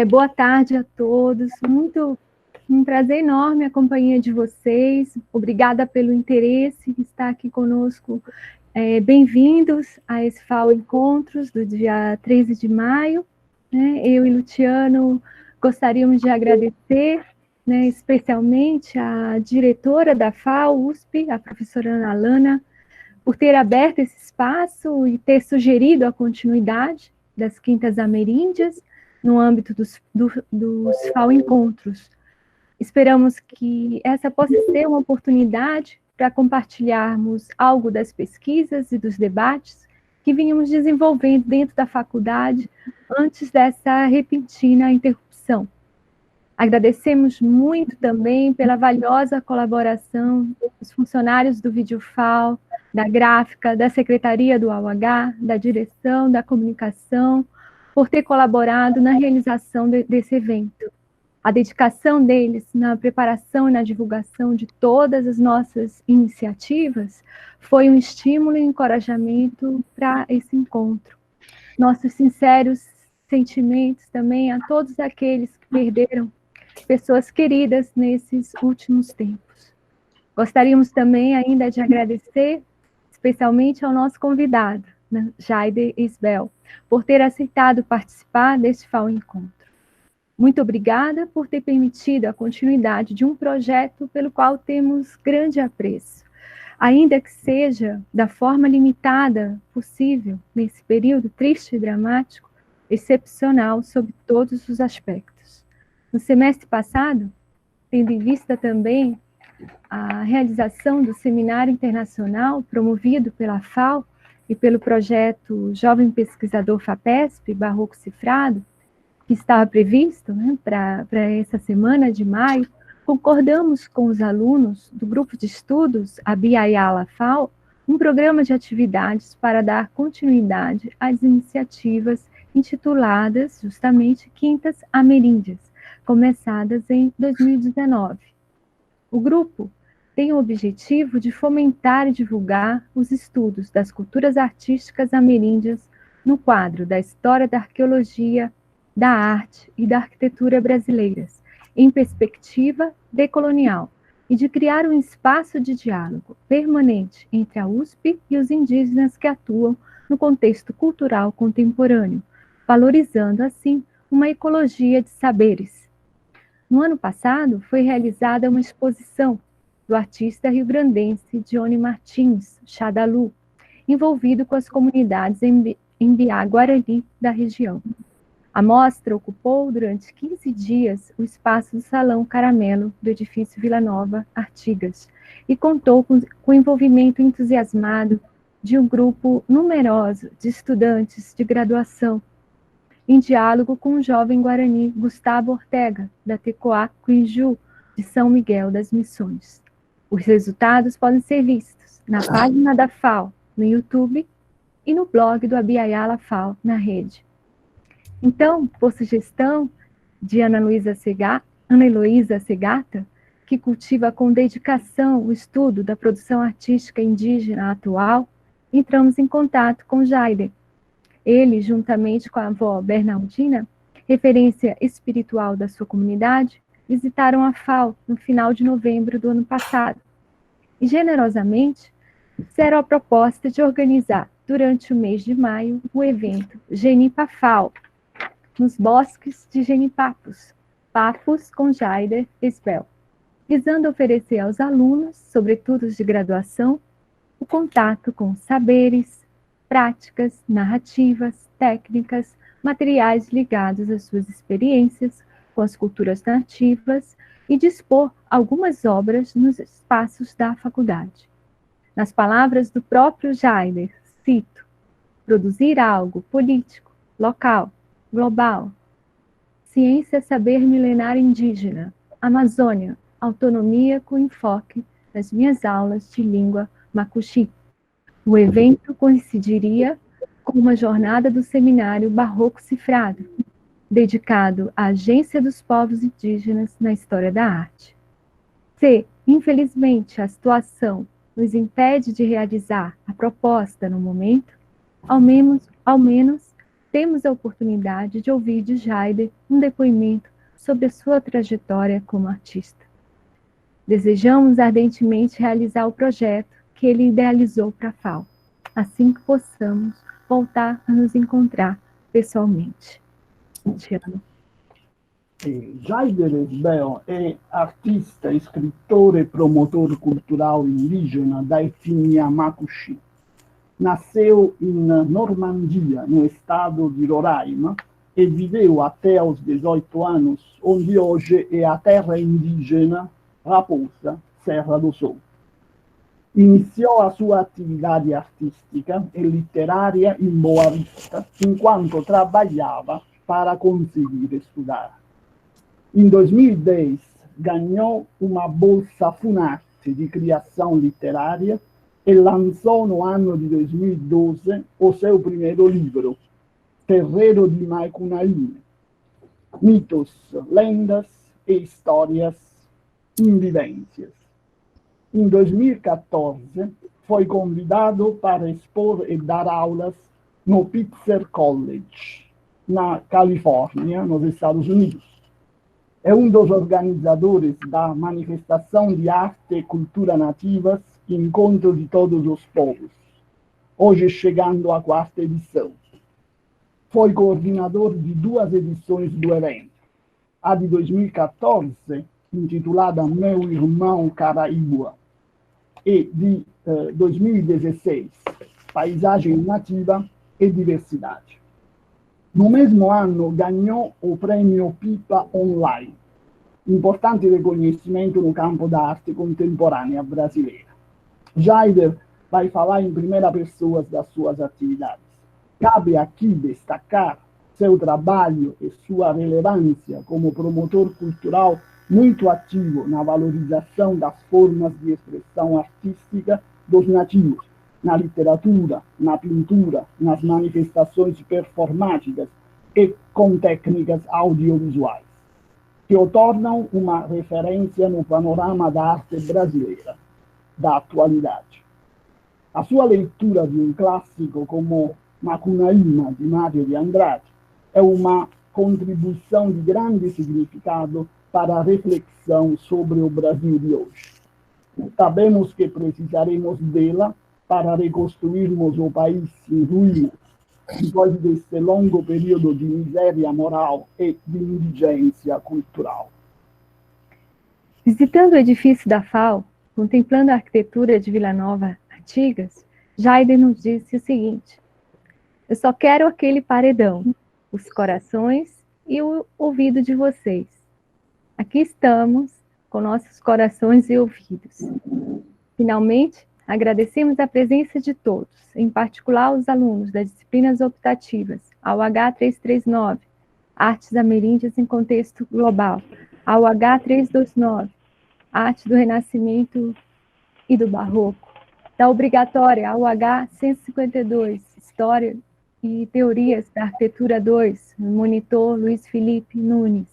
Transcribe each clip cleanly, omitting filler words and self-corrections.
Boa tarde a todos. Um prazer enorme a companhia de vocês. Obrigada pelo interesse em estar aqui conosco. Bem-vindos a esse FAO Encontros do dia 13 de maio. Eu e Luciano gostaríamos de agradecer, especialmente a diretora da FAO USP, a professora Ana Lana, por ter aberto esse espaço e ter sugerido a continuidade das Quintas Ameríndias no âmbito dos FAO Encontros. Esperamos que essa possa ser uma oportunidade para compartilharmos algo das pesquisas e dos debates que vínhamos desenvolvendo dentro da faculdade antes dessa repentina interrupção. Agradecemos muito também pela valiosa colaboração dos funcionários do VideoFAO, da gráfica, da secretaria do AUH, da direção, da comunicação, por ter colaborado na realização desse evento. A dedicação deles na preparação e na divulgação de todas as nossas iniciativas foi um estímulo e encorajamento para esse encontro. Nossos sinceros sentimentos também a todos aqueles que perderam pessoas queridas nesses últimos tempos. Gostaríamos também ainda de agradecer especialmente ao nosso convidado, Jaider Isbel, por ter aceitado participar deste FAO Encontro. Muito obrigada por ter permitido a continuidade de um projeto pelo qual temos grande apreço, ainda que seja da forma limitada possível, nesse período triste e dramático, excepcional sob todos os aspectos. No semestre passado, tendo em vista também a realização do seminário internacional promovido pela FAO e pelo projeto Jovem Pesquisador FAPESP, Barroco Cifrado, que estava previsto para essa semana de maio, concordamos com os alunos do grupo de estudos Abiyala FAO, um programa de atividades para dar continuidade às iniciativas intituladas justamente Quintas Ameríndias, começadas em 2019. O grupo tem o objetivo de fomentar e divulgar os estudos das culturas artísticas ameríndias no quadro da história da arqueologia, da arte e da arquitetura brasileiras, em perspectiva decolonial, e de criar um espaço de diálogo permanente entre a USP e os indígenas que atuam no contexto cultural contemporâneo, valorizando, assim, uma ecologia de saberes. No ano passado, foi realizada uma exposição do artista rio-grandense Johnny Martins, Xadalu, envolvido com as comunidades Embiá-Guarani da região. A mostra ocupou durante 15 dias o espaço do Salão Caramelo do edifício Vila Nova Artigas e contou com o envolvimento entusiasmado de um grupo numeroso de estudantes de graduação, em diálogo com o jovem guarani Gustavo Ortega, da Tecoá Cuiju, de São Miguel das Missões. Os resultados podem ser vistos na página da FAO, no YouTube, e no blog do Abiyala FAO, na rede. Então, por sugestão de Ana Heloísa Segata, que cultiva com dedicação o estudo da produção artística indígena atual, entramos em contato com Jaider. Ele, juntamente com a avó Bernardina, referência espiritual da sua comunidade, visitaram a FAO no final de novembro do ano passado e, generosamente, fizeram a proposta de organizar, durante o mês de maio, o evento Genipa FAO, nos bosques de Genipapos, Papos com Jaider Isbel, visando oferecer aos alunos, sobretudo os de graduação, o contato com saberes, práticas, narrativas, técnicas, materiais ligados às suas experiências com as culturas nativas e dispor algumas obras nos espaços da faculdade. Nas palavras do próprio Jaider, cito, produzir algo político, local, global, ciência, saber milenar indígena, Amazônia, autonomia com enfoque das minhas aulas de língua macuxi. O evento coincidiria com uma jornada do seminário Barroco Cifrado, dedicado à agência dos povos indígenas na história da arte. Se, infelizmente, a situação nos impede de realizar a proposta no momento, ao menos temos a oportunidade de ouvir de Jaider um depoimento sobre a sua trajetória como artista. Desejamos ardentemente realizar o projeto que ele idealizou para a FAO, assim que possamos voltar a nos encontrar pessoalmente. Te amo. Jaider Esbel é artista, escritor e promotor cultural indígena da etnia Macuxi. Nasceu em Normandia, no estado de Roraima, e viveu até aos 18 anos, onde hoje é a terra indígena Raposa, Serra do Sul. Iniciou a sua atividade artística e literária em Boa Vista, enquanto trabalhava para conseguir estudar. Em 2010, ganhou uma bolsa Funarte de criação literária e lançou no ano de 2012 o seu primeiro livro, Terreiro de Macunaíma, Mitos, Lendas e Histórias em Vivências. Em 2014, foi convidado para expor e dar aulas no Pitzer College, na Califórnia, nos Estados Unidos. É um dos organizadores da manifestação de arte e cultura nativas, Encontro de Todos os Povos, hoje chegando à 4ª edição. Foi coordenador de 2 edições do evento. A de 2014, intitulada Meu Irmão Caraíba, e de 2016, Paisagem Nativa e Diversidade. No mesmo ano, ganhou o Prêmio Pipa Online, importante reconhecimento no campo da arte contemporânea brasileira. Jaider vai falar em primeira pessoa das suas atividades. Cabe aqui destacar seu trabalho e sua relevância como promotor cultural muito ativo na valorização das formas de expressão artística dos nativos, na literatura, na pintura, nas manifestações performáticas e com técnicas audiovisuais, que o tornam uma referência no panorama da arte brasileira da atualidade. A sua leitura de um clássico como Macunaíma, de Mário de Andrade, é uma contribuição de grande significado para a reflexão sobre o Brasil de hoje. Sabemos que precisaremos dela para reconstruirmos o país em ruínas, depois desse longo período de miséria moral e de indigência cultural. Visitando o edifício da FAO, contemplando a arquitetura de Vila Nova Artigas, Jaider nos disse o seguinte: eu só quero aquele paredão, os corações e o ouvido de vocês. Aqui estamos, com nossos corações e ouvidos. Finalmente, agradecemos a presença de todos, em particular os alunos das disciplinas optativas, AUH 339, Artes Ameríndias em Contexto Global, AUH 329, Arte do Renascimento e do Barroco, da obrigatória AUH 152, História e Teorias da Arquitetura 2, monitor Luiz Felipe Nunes,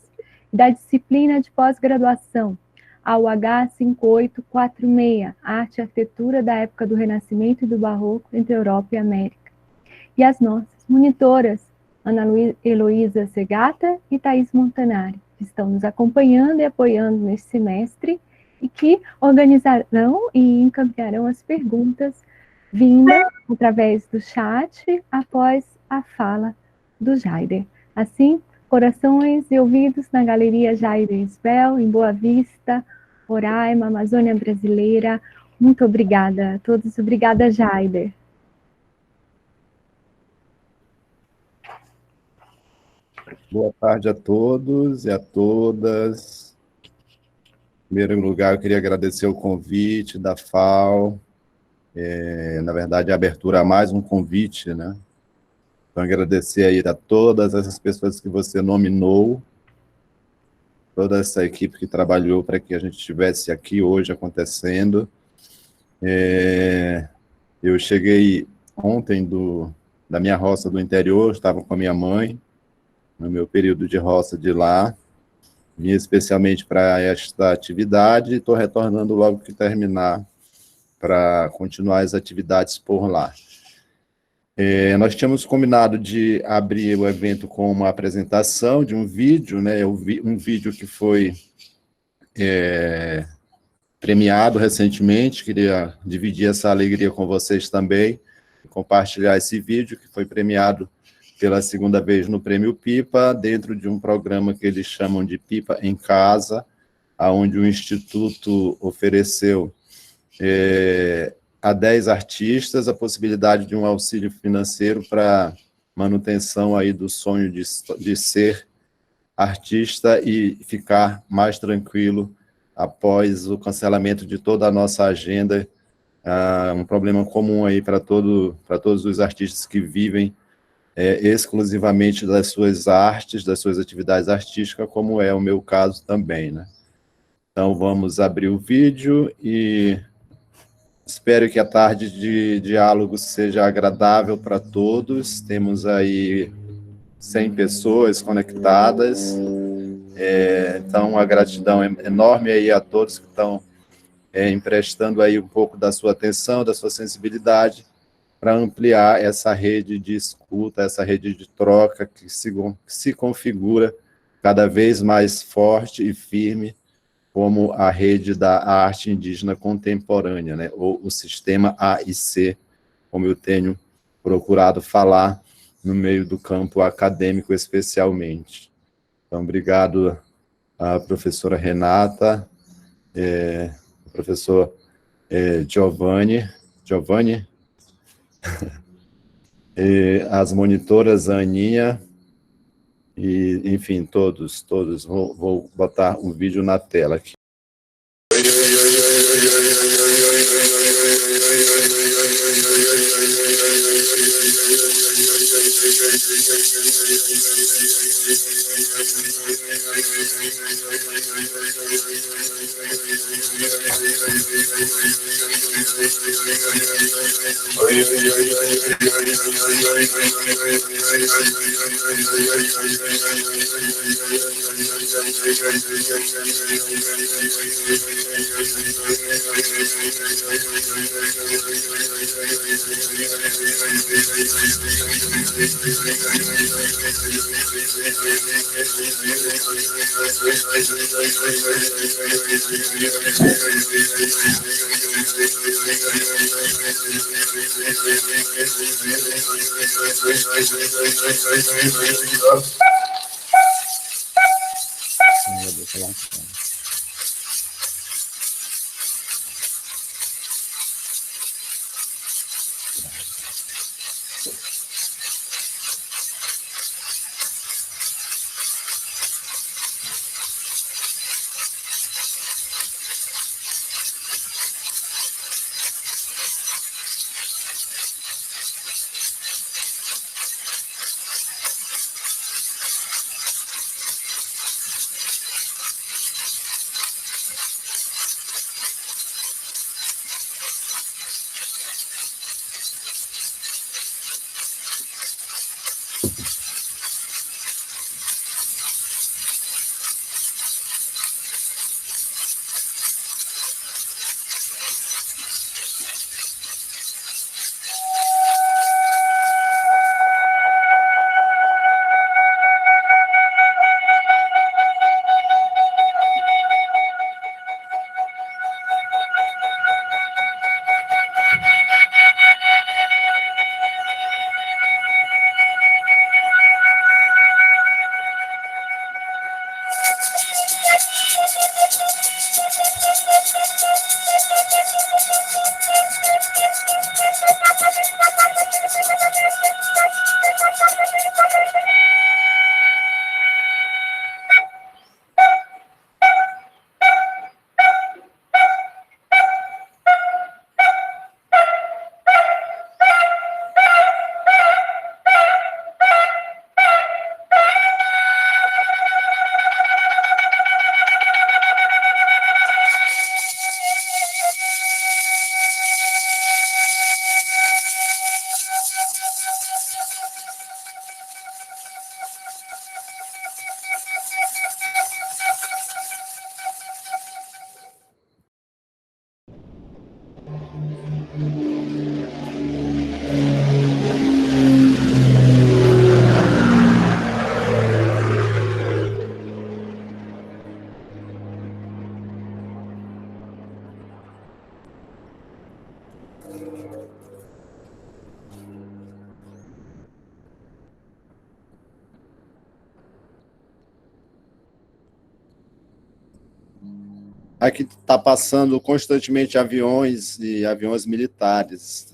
da disciplina de pós-graduação, AUH 5846, Arte e Arquitetura da Época do Renascimento e do Barroco entre Europa e América. E as nossas monitoras, Ana Heloísa Segata e Thaís Montanari, que estão nos acompanhando e apoiando neste semestre e que organizarão e encaminharão as perguntas vindas através do chat após a fala do Jaider. Assim, corações e ouvidos na Galeria Jaider Esbel, em Boa Vista, Roraima, Amazônia Brasileira. Muito obrigada a todos. Obrigada, Jaider. Boa tarde a todos e a todas. Em primeiro lugar, eu queria agradecer o convite da FAO. Na verdade, a abertura a mais um convite, né? Então, agradecer aí a todas essas pessoas que você nominou, toda essa equipe que trabalhou para que a gente estivesse aqui hoje acontecendo. Eu cheguei ontem da minha roça do interior, estava com a minha mãe, no meu período de roça de lá, vim especialmente para esta atividade e estou retornando logo que terminar para continuar as atividades por lá. Nós tínhamos combinado de abrir o evento com uma apresentação de um vídeo, né? Um vídeo que foi premiado recentemente. Queria dividir essa alegria com vocês também, compartilhar esse vídeo que foi premiado pela segunda vez no Prêmio Pipa, dentro de um programa que eles chamam de Pipa em Casa, onde o Instituto ofereceu a 10 artistas a possibilidade de um auxílio financeiro para manutenção aí do sonho de ser artista e ficar mais tranquilo após o cancelamento de toda a nossa agenda, um problema comum aí para todos os artistas que vivem exclusivamente das suas artes, das suas atividades artísticas, como é o meu caso também, né? Então, vamos abrir o vídeo e espero que a tarde de diálogo seja agradável para todos. Temos aí 100 pessoas conectadas, então uma gratidão enorme aí a todos que estão emprestando aí um pouco da sua atenção, da sua sensibilidade, para ampliar essa rede de escuta, essa rede de troca que se configura cada vez mais forte e firme como a rede da arte indígena contemporânea, né? Ou o sistema AIC, como eu tenho procurado falar no meio do campo acadêmico especialmente. Então, obrigado à professora Renata, professor Giovanni, as monitoras Aninha, e, enfim, todos. Vou botar um vídeo na tela aqui. aqui está passando constantemente aviões e aviões militares.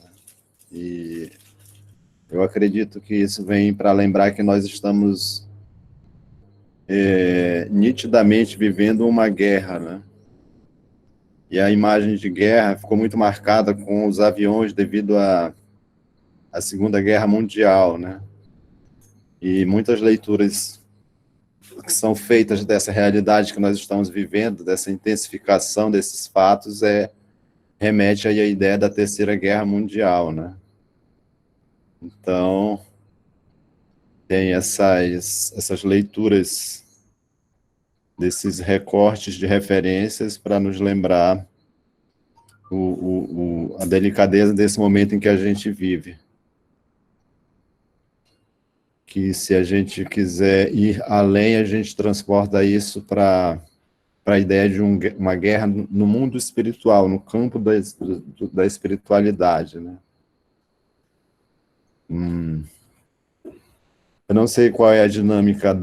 E eu acredito que isso vem para lembrar que nós estamos nitidamente vivendo uma guerra, né? E a imagem de guerra ficou muito marcada com os aviões devido à Segunda Guerra Mundial, né? E muitas leituras que são feitas dessa realidade que nós estamos vivendo, dessa intensificação desses fatos, remete aí à ideia da Terceira Guerra Mundial, né? Então, tem essas leituras desses recortes de referências para nos lembrar a delicadeza desse momento em que a gente vive. Que se a gente quiser ir além, a gente transporta isso para a ideia de uma guerra no mundo espiritual, no campo da espiritualidade, né? Eu não sei qual é a dinâmica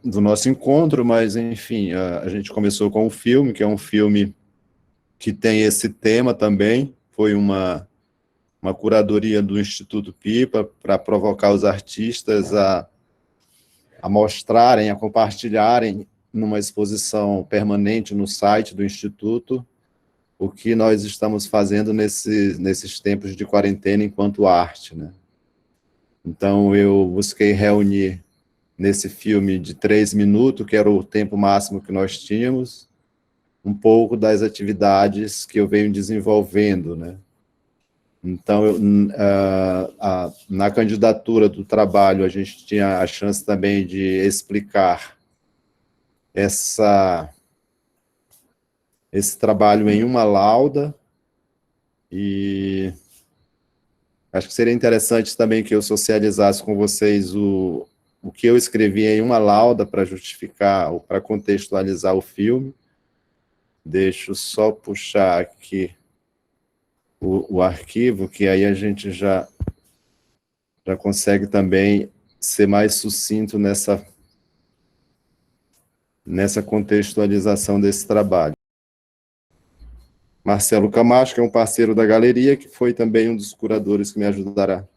do nosso encontro, mas, enfim, a gente começou com um filme, que é um filme que tem esse tema também, foi uma curadoria do Instituto Pipa para provocar os artistas a mostrarem, a compartilharem numa exposição permanente no site do Instituto o que nós estamos fazendo nesses tempos de quarentena enquanto arte, né? Então, eu busquei reunir nesse filme de 3 minutos, que era o tempo máximo que nós tínhamos, um pouco das atividades que eu venho desenvolvendo, né? Então, na candidatura do trabalho, a gente tinha a chance também de explicar esse trabalho em uma lauda, e acho que seria interessante também que eu socializasse com vocês o que eu escrevi em uma lauda para justificar ou para contextualizar o filme. Deixa eu só puxar aqui o arquivo, que aí a gente já consegue também ser mais sucinto nessa contextualização desse trabalho. Marcelo Camacho, que é um parceiro da galeria, que foi também um dos curadores que me ajudaram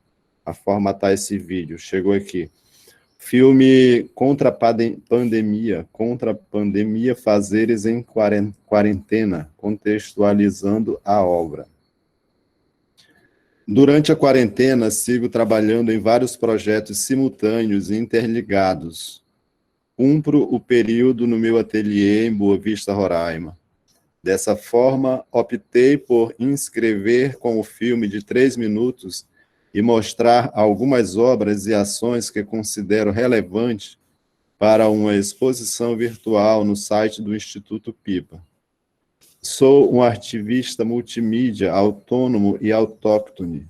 a formatar esse vídeo. Chegou aqui. Filme Contra a Pandemia, Fazeres em Quarentena, contextualizando a obra. Durante a quarentena, sigo trabalhando em vários projetos simultâneos e interligados. Cumpro o período no meu ateliê em Boa Vista, Roraima. Dessa forma, optei por inscrever com o filme de 3 minutos e mostrar algumas obras e ações que considero relevantes para uma exposição virtual no site do Instituto Pipa. Sou um ativista multimídia autônomo e autóctone.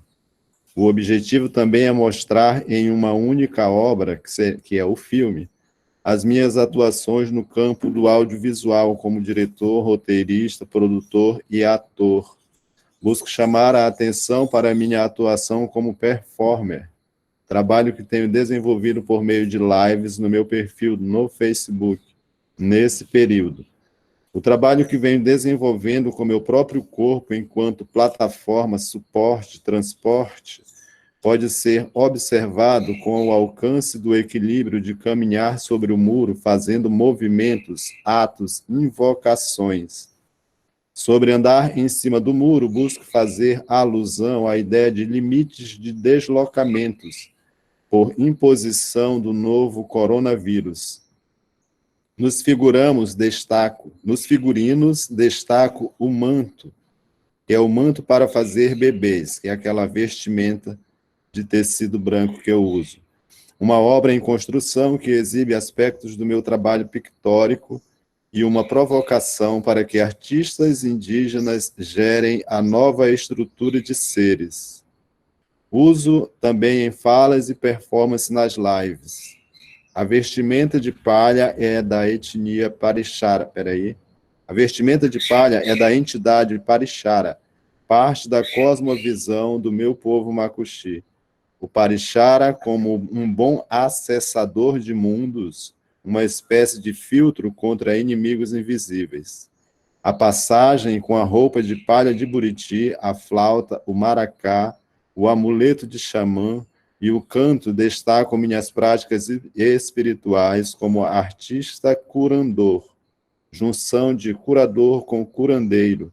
O objetivo também é mostrar em uma única obra, que é o filme, as minhas atuações no campo do audiovisual como diretor, roteirista, produtor e ator. Busco chamar a atenção para a minha atuação como performer, trabalho que tenho desenvolvido por meio de lives no meu perfil no Facebook, nesse período. O trabalho que venho desenvolvendo com meu próprio corpo enquanto plataforma, suporte, transporte, pode ser observado com o alcance do equilíbrio de caminhar sobre o muro, fazendo movimentos, atos, invocações. Sobre andar em cima do muro, busco fazer alusão à ideia de limites de deslocamentos por imposição do novo coronavírus. Nos figurinos, destaco o manto, que é o manto para fazer bebês, que é aquela vestimenta de tecido branco que eu uso. Uma obra em construção que exibe aspectos do meu trabalho pictórico e uma provocação para que artistas indígenas gerem a nova estrutura de seres. Uso também em falas e performance nas lives. A vestimenta de palha é da etnia Parixara. A vestimenta de palha é da entidade Parixara, parte da cosmovisão do meu povo Macuxi. O Parixara, como um bom acessador de mundos, uma espécie de filtro contra inimigos invisíveis. A passagem com a roupa de palha de Buriti, a flauta, o maracá, o amuleto de xamã e o canto destacam minhas práticas espirituais como artista curandor, junção de curador com curandeiro.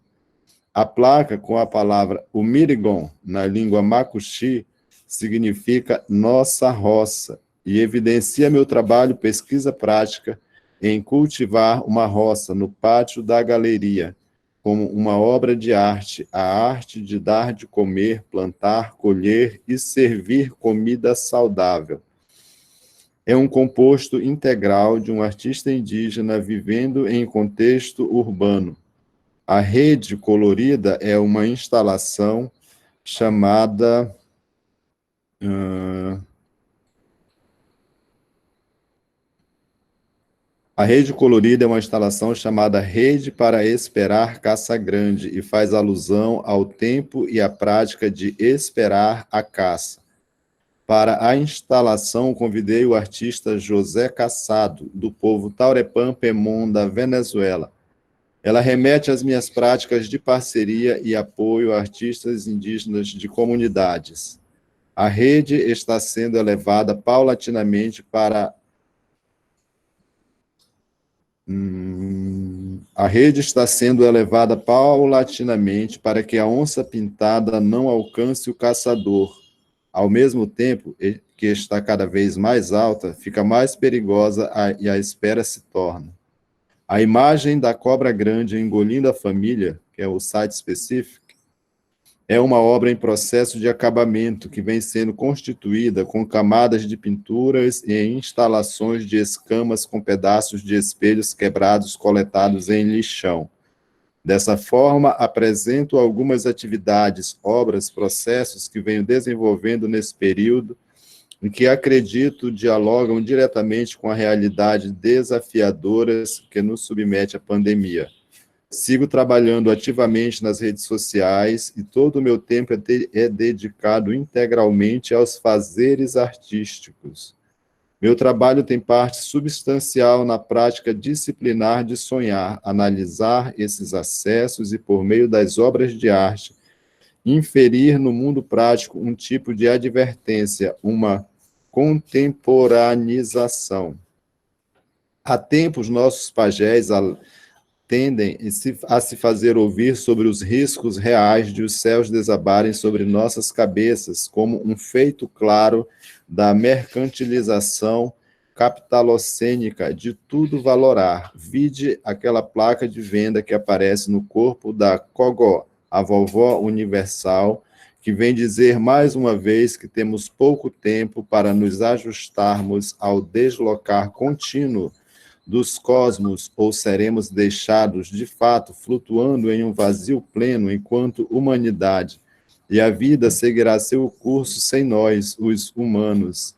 A placa com a palavra Umirigon, na língua macuxi, significa nossa roça e evidencia meu trabalho pesquisa prática em cultivar uma roça no pátio da galeria, como uma obra de arte, a arte de dar de comer, plantar, colher e servir comida saudável. É um composto integral de um artista indígena vivendo em contexto urbano. A rede colorida é uma instalação chamada... A rede colorida é uma instalação chamada Rede para Esperar Caça Grande e faz alusão ao tempo e à prática de esperar a caça. Para a instalação, convidei o artista José Cassado, do povo Taurepã Pemon, da Venezuela. Ela remete às minhas práticas de parceria e apoio a artistas indígenas de comunidades. A rede está sendo elevada paulatinamente para... A rede está sendo elevada paulatinamente para que a onça pintada não alcance o caçador. Ao mesmo tempo que está cada vez mais alta, fica mais perigosa e a espera se torna. A imagem da cobra grande engolindo a família, que é o site específico, é uma obra em processo de acabamento que vem sendo constituída com camadas de pinturas e instalações de escamas com pedaços de espelhos quebrados coletados em lixão. Dessa forma, apresento algumas atividades, obras, processos que venho desenvolvendo nesse período e que acredito dialogam diretamente com a realidade desafiadora que nos submete à pandemia. Sigo trabalhando ativamente nas redes sociais e todo o meu tempo é dedicado integralmente aos fazeres artísticos. Meu trabalho tem parte substancial na prática disciplinar de sonhar, analisar esses acessos e, por meio das obras de arte, inferir no mundo prático um tipo de advertência, uma contemporanização. Há tempos, nossos pajés tendem a se fazer ouvir sobre os riscos reais de os céus desabarem sobre nossas cabeças, como um feito claro da mercantilização capitalocênica de tudo valorar. Vide aquela placa de venda que aparece no corpo da Cogó, a vovó universal, que vem dizer mais uma vez que temos pouco tempo para nos ajustarmos ao deslocar contínuo dos cosmos, ou seremos deixados, de fato, flutuando em um vazio pleno enquanto humanidade, e a vida seguirá seu curso sem nós, os humanos.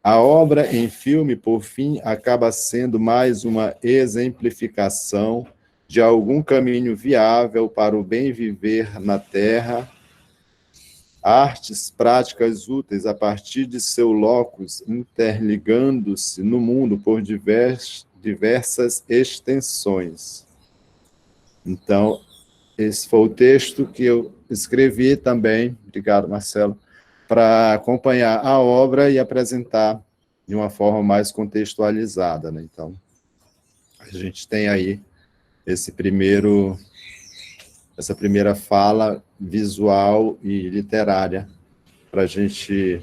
A obra em filme, por fim, acaba sendo mais uma exemplificação de algum caminho viável para o bem viver na Terra, artes práticas úteis a partir de seu locus, interligando-se no mundo por diversas extensões. Então, esse foi o texto que eu escrevi também, obrigado, Marcelo, para acompanhar a obra e apresentar de uma forma mais contextualizada, né? Então, a gente tem aí essa primeira fala visual e literária para a gente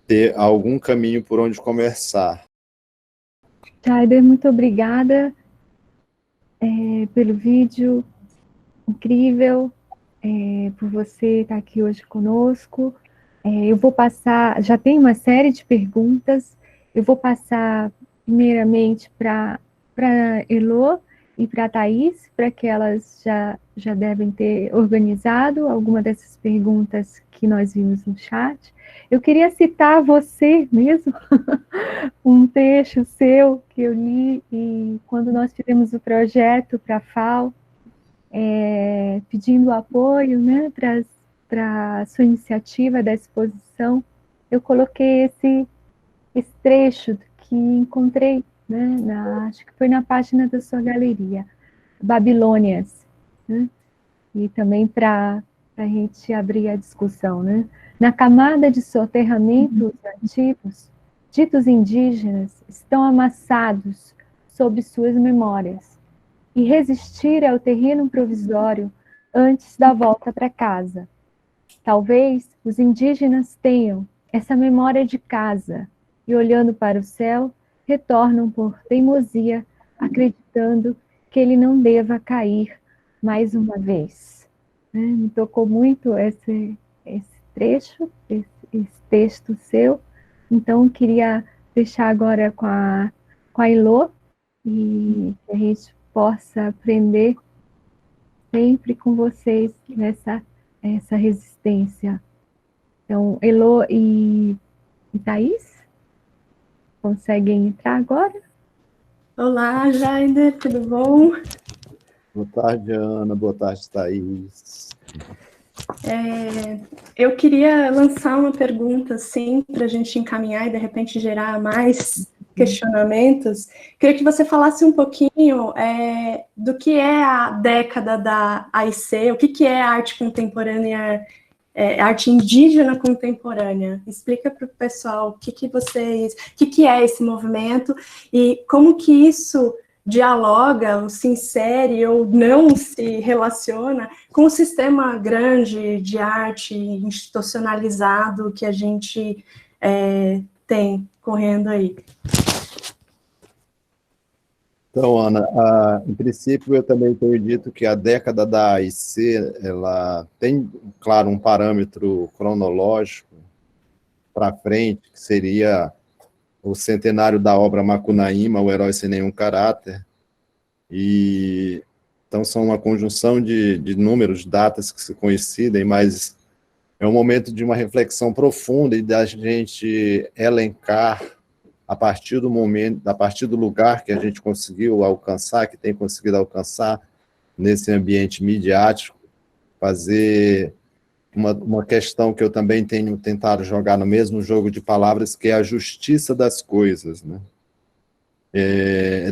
ter algum caminho por onde começar. Jaider, muito obrigada pelo vídeo incrível, por você estar aqui hoje conosco. Eu vou passar, já tem uma série de perguntas, eu vou passar primeiramente para Elô e para a Thaís, para que elas já devem ter organizado alguma dessas perguntas que nós vimos no chat. Eu queria citar você mesmo, um trecho seu que eu li e quando nós fizemos o projeto para a FAO, pedindo apoio, né, para a sua iniciativa da exposição, eu coloquei esse trecho que encontrei, né, acho que foi na página da sua galeria. babilônias, né? E também para a gente abrir a discussão, né? Na camada de soterramentos antigos, ditos indígenas estão amassados sob suas memórias e resistir ao terreno provisório antes da volta para casa. Talvez os indígenas tenham essa memória de casa e, olhando para o céu, retornam por teimosia, acreditando que ele não deva cair mais uma vez. Me tocou muito esse trecho, esse texto seu. Então, queria deixar agora com a Ilô, e que a gente possa aprender sempre com vocês essa resistência. Então, Elô e Thaís, conseguem entrar agora? Olá, Jaider, tudo bom? Boa tarde, Ana. Boa tarde, Thaís. Eu queria lançar uma pergunta, assim, para a gente encaminhar e, de repente, gerar mais questionamentos. Queria que você falasse um pouquinho do que é a década da AIC, o que é a arte contemporânea, arte indígena contemporânea. Explica para o pessoal o que é esse movimento e como que isso dialoga, ou se insere ou não se relaciona com o sistema grande de arte institucionalizado que a gente tem correndo aí. Então, Ana, em princípio eu também tenho dito que a década da AIC, ela tem, claro, um parâmetro cronológico para frente, que seria o centenário da obra Macunaíma, O Herói Sem Nenhum Caráter, e então são uma conjunção de números, datas que se coincidem, mas é um momento de uma reflexão profunda e da gente elencar a partir do momento, a partir do lugar que a gente conseguiu alcançar, que tem conseguido alcançar nesse ambiente midiático, fazer uma questão que eu também tenho tentado jogar no mesmo jogo de palavras, que é a justiça das coisas, né?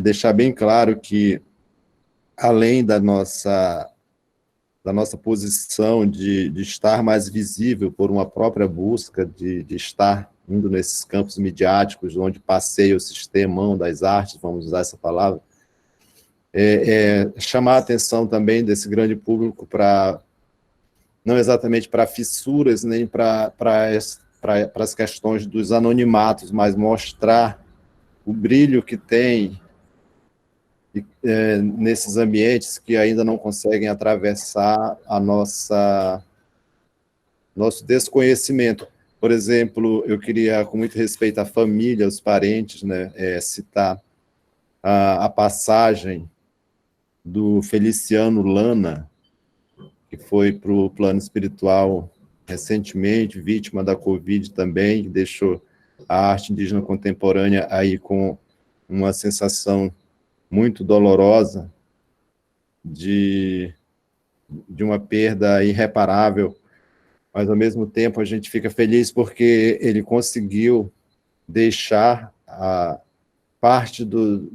Deixar bem claro que, além da nossa posição de estar mais visível por uma própria busca de estar indo nesses campos midiáticos, onde passeia o sistema das artes, vamos usar essa palavra, chamar a atenção também desse grande público para, não exatamente para fissuras, nem para as questões dos anonimatos, mas mostrar o brilho que tem nesses ambientes que ainda não conseguem atravessar nosso desconhecimento. Por exemplo, eu queria, com muito respeito à família, aos parentes, né, citar a passagem do Feliciano Lana, que foi para o plano espiritual recentemente, vítima da Covid também, que deixou a arte indígena contemporânea aí com uma sensação muito dolorosa de uma perda irreparável, mas, ao mesmo tempo, a gente fica feliz porque ele conseguiu deixar a parte do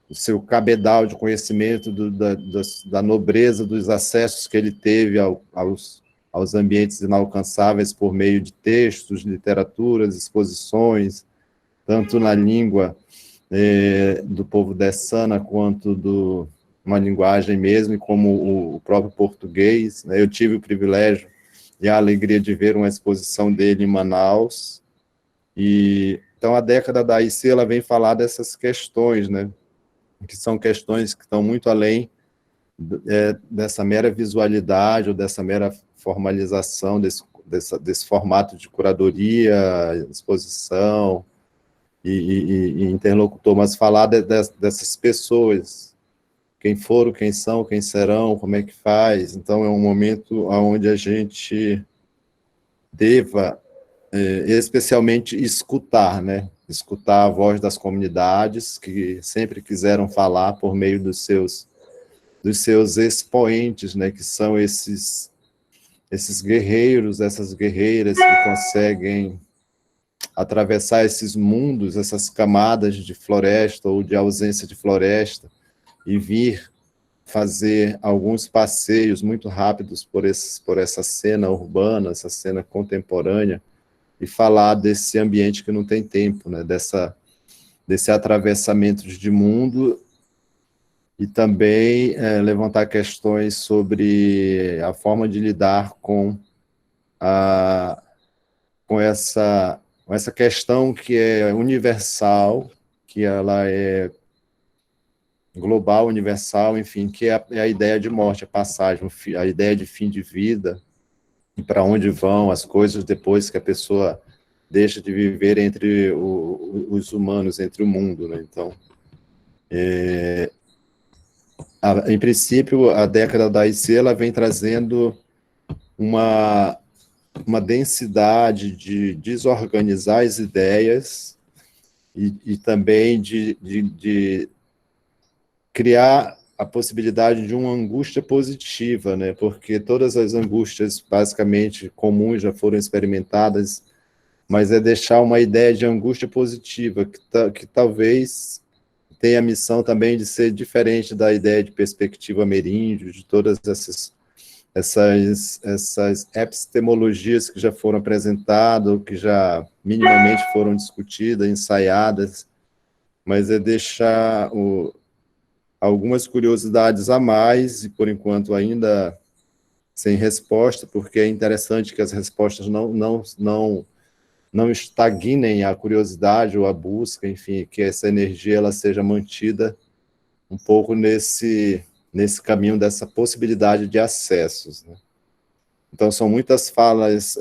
seu cabedal de conhecimento, da nobreza dos acessos que ele teve aos ambientes inalcançáveis por meio de textos, literaturas, exposições, tanto na língua do povo dessana, quanto uma linguagem mesmo, como o próprio português, né? Eu tive o privilégio e a alegria de ver uma exposição dele em Manaus, e então a década da AIC, ela vem falar dessas questões, né? Que são questões que estão muito além dessa mera visualidade ou dessa mera formalização desse formato de curadoria, exposição e interlocutor, mas falar dessas pessoas, quem foram, quem são, quem serão, como é que faz. Então, é um momento onde a gente deva, especialmente, escutar, né? Escutar a voz das comunidades que sempre quiseram falar por meio dos seus expoentes, né? Que são esses guerreiros, essas guerreiras que conseguem atravessar esses mundos, essas camadas de floresta ou de ausência de floresta, e vir fazer alguns passeios muito rápidos por essa cena urbana, essa cena contemporânea, e falar desse ambiente que não tem tempo, né? Desse atravessamento de mundo, e também levantar questões sobre a forma de lidar com essa questão que é universal, que ela é global, universal, enfim, que é a ideia de morte, a passagem, a ideia de fim de vida, e para onde vão as coisas depois que a pessoa deixa de viver entre os humanos, entre o mundo, né? Então, em princípio, a década da IC, ela vem trazendo uma densidade de desorganizar as ideias e também de criar a possibilidade de uma angústia positiva, né? Porque todas as angústias, basicamente, comuns já foram experimentadas, mas é deixar uma ideia de angústia positiva, que talvez tenha a missão também de ser diferente da ideia de perspectiva ameríndio, de todas essas epistemologias que já foram apresentadas, que já minimamente foram discutidas, ensaiadas, mas é deixar algumas curiosidades a mais, e por enquanto ainda sem resposta, porque é interessante que as respostas não estagnem a curiosidade ou a busca, enfim, que essa energia ela seja mantida um pouco nesse caminho dessa possibilidade de acessos, né? Então, são muitas falas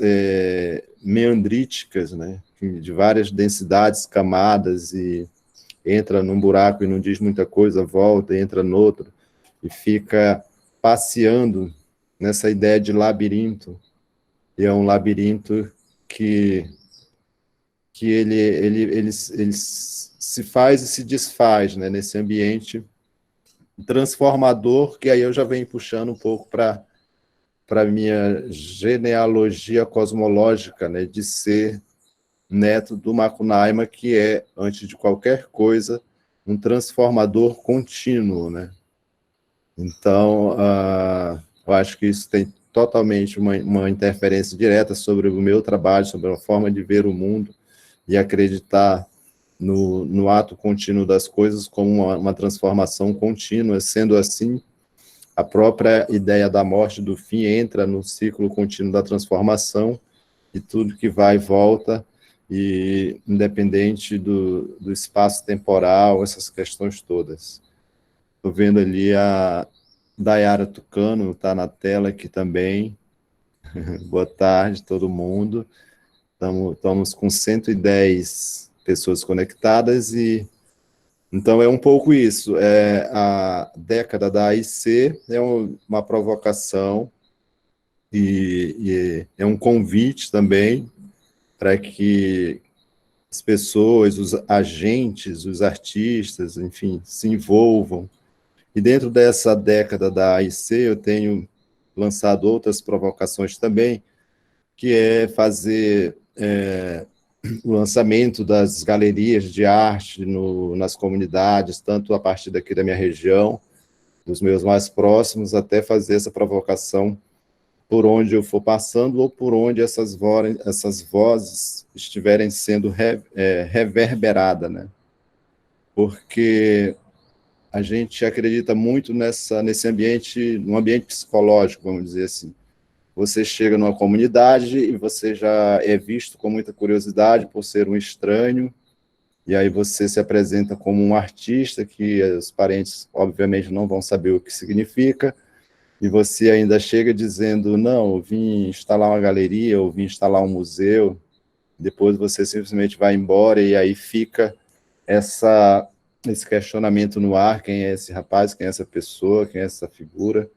meandríticas, né, de várias densidades, camadas, e entra num buraco e não diz muita coisa, volta, entra no outro, e fica passeando nessa ideia de labirinto, e é um labirinto que ele se faz e se desfaz, né, nesse ambiente transformador, que aí eu já venho puxando um pouco para a minha genealogia cosmológica, né, de ser neto do Macunaíma, que é, antes de qualquer coisa, um transformador contínuo, né? Então, eu acho que isso tem totalmente uma interferência direta sobre o meu trabalho, sobre a forma de ver o mundo e acreditar no ato contínuo das coisas como uma transformação contínua. Sendo assim, a própria ideia da morte, do fim, entra no ciclo contínuo da transformação, e tudo que vai e volta, e independente do espaço temporal, essas questões todas. Estou vendo ali a Dayara Tucano, está na tela aqui também. Boa tarde, todo mundo. Estamos com 110 pessoas conectadas, e então é um pouco isso. A década da AIC é uma provocação e é um convite também para que as pessoas, os agentes, os artistas, enfim, se envolvam. E dentro dessa década da AIC, eu tenho lançado outras provocações também, que é fazer o lançamento das galerias de arte nas comunidades, tanto a partir daqui da minha região, dos meus mais próximos, até fazer essa provocação por onde eu for passando, ou por onde essas vozes estiverem sendo reverberadas, né? Porque a gente acredita muito nesse ambiente, num ambiente psicológico, vamos dizer assim. Você chega numa comunidade e você já é visto com muita curiosidade por ser um estranho, e aí você se apresenta como um artista, que os parentes, obviamente, não vão saber o que significa, e você ainda chega dizendo, não, eu vim instalar uma galeria, eu vim instalar um museu, depois você simplesmente vai embora, e aí fica esse questionamento no ar: quem é esse rapaz, quem é essa pessoa, quem é essa figura,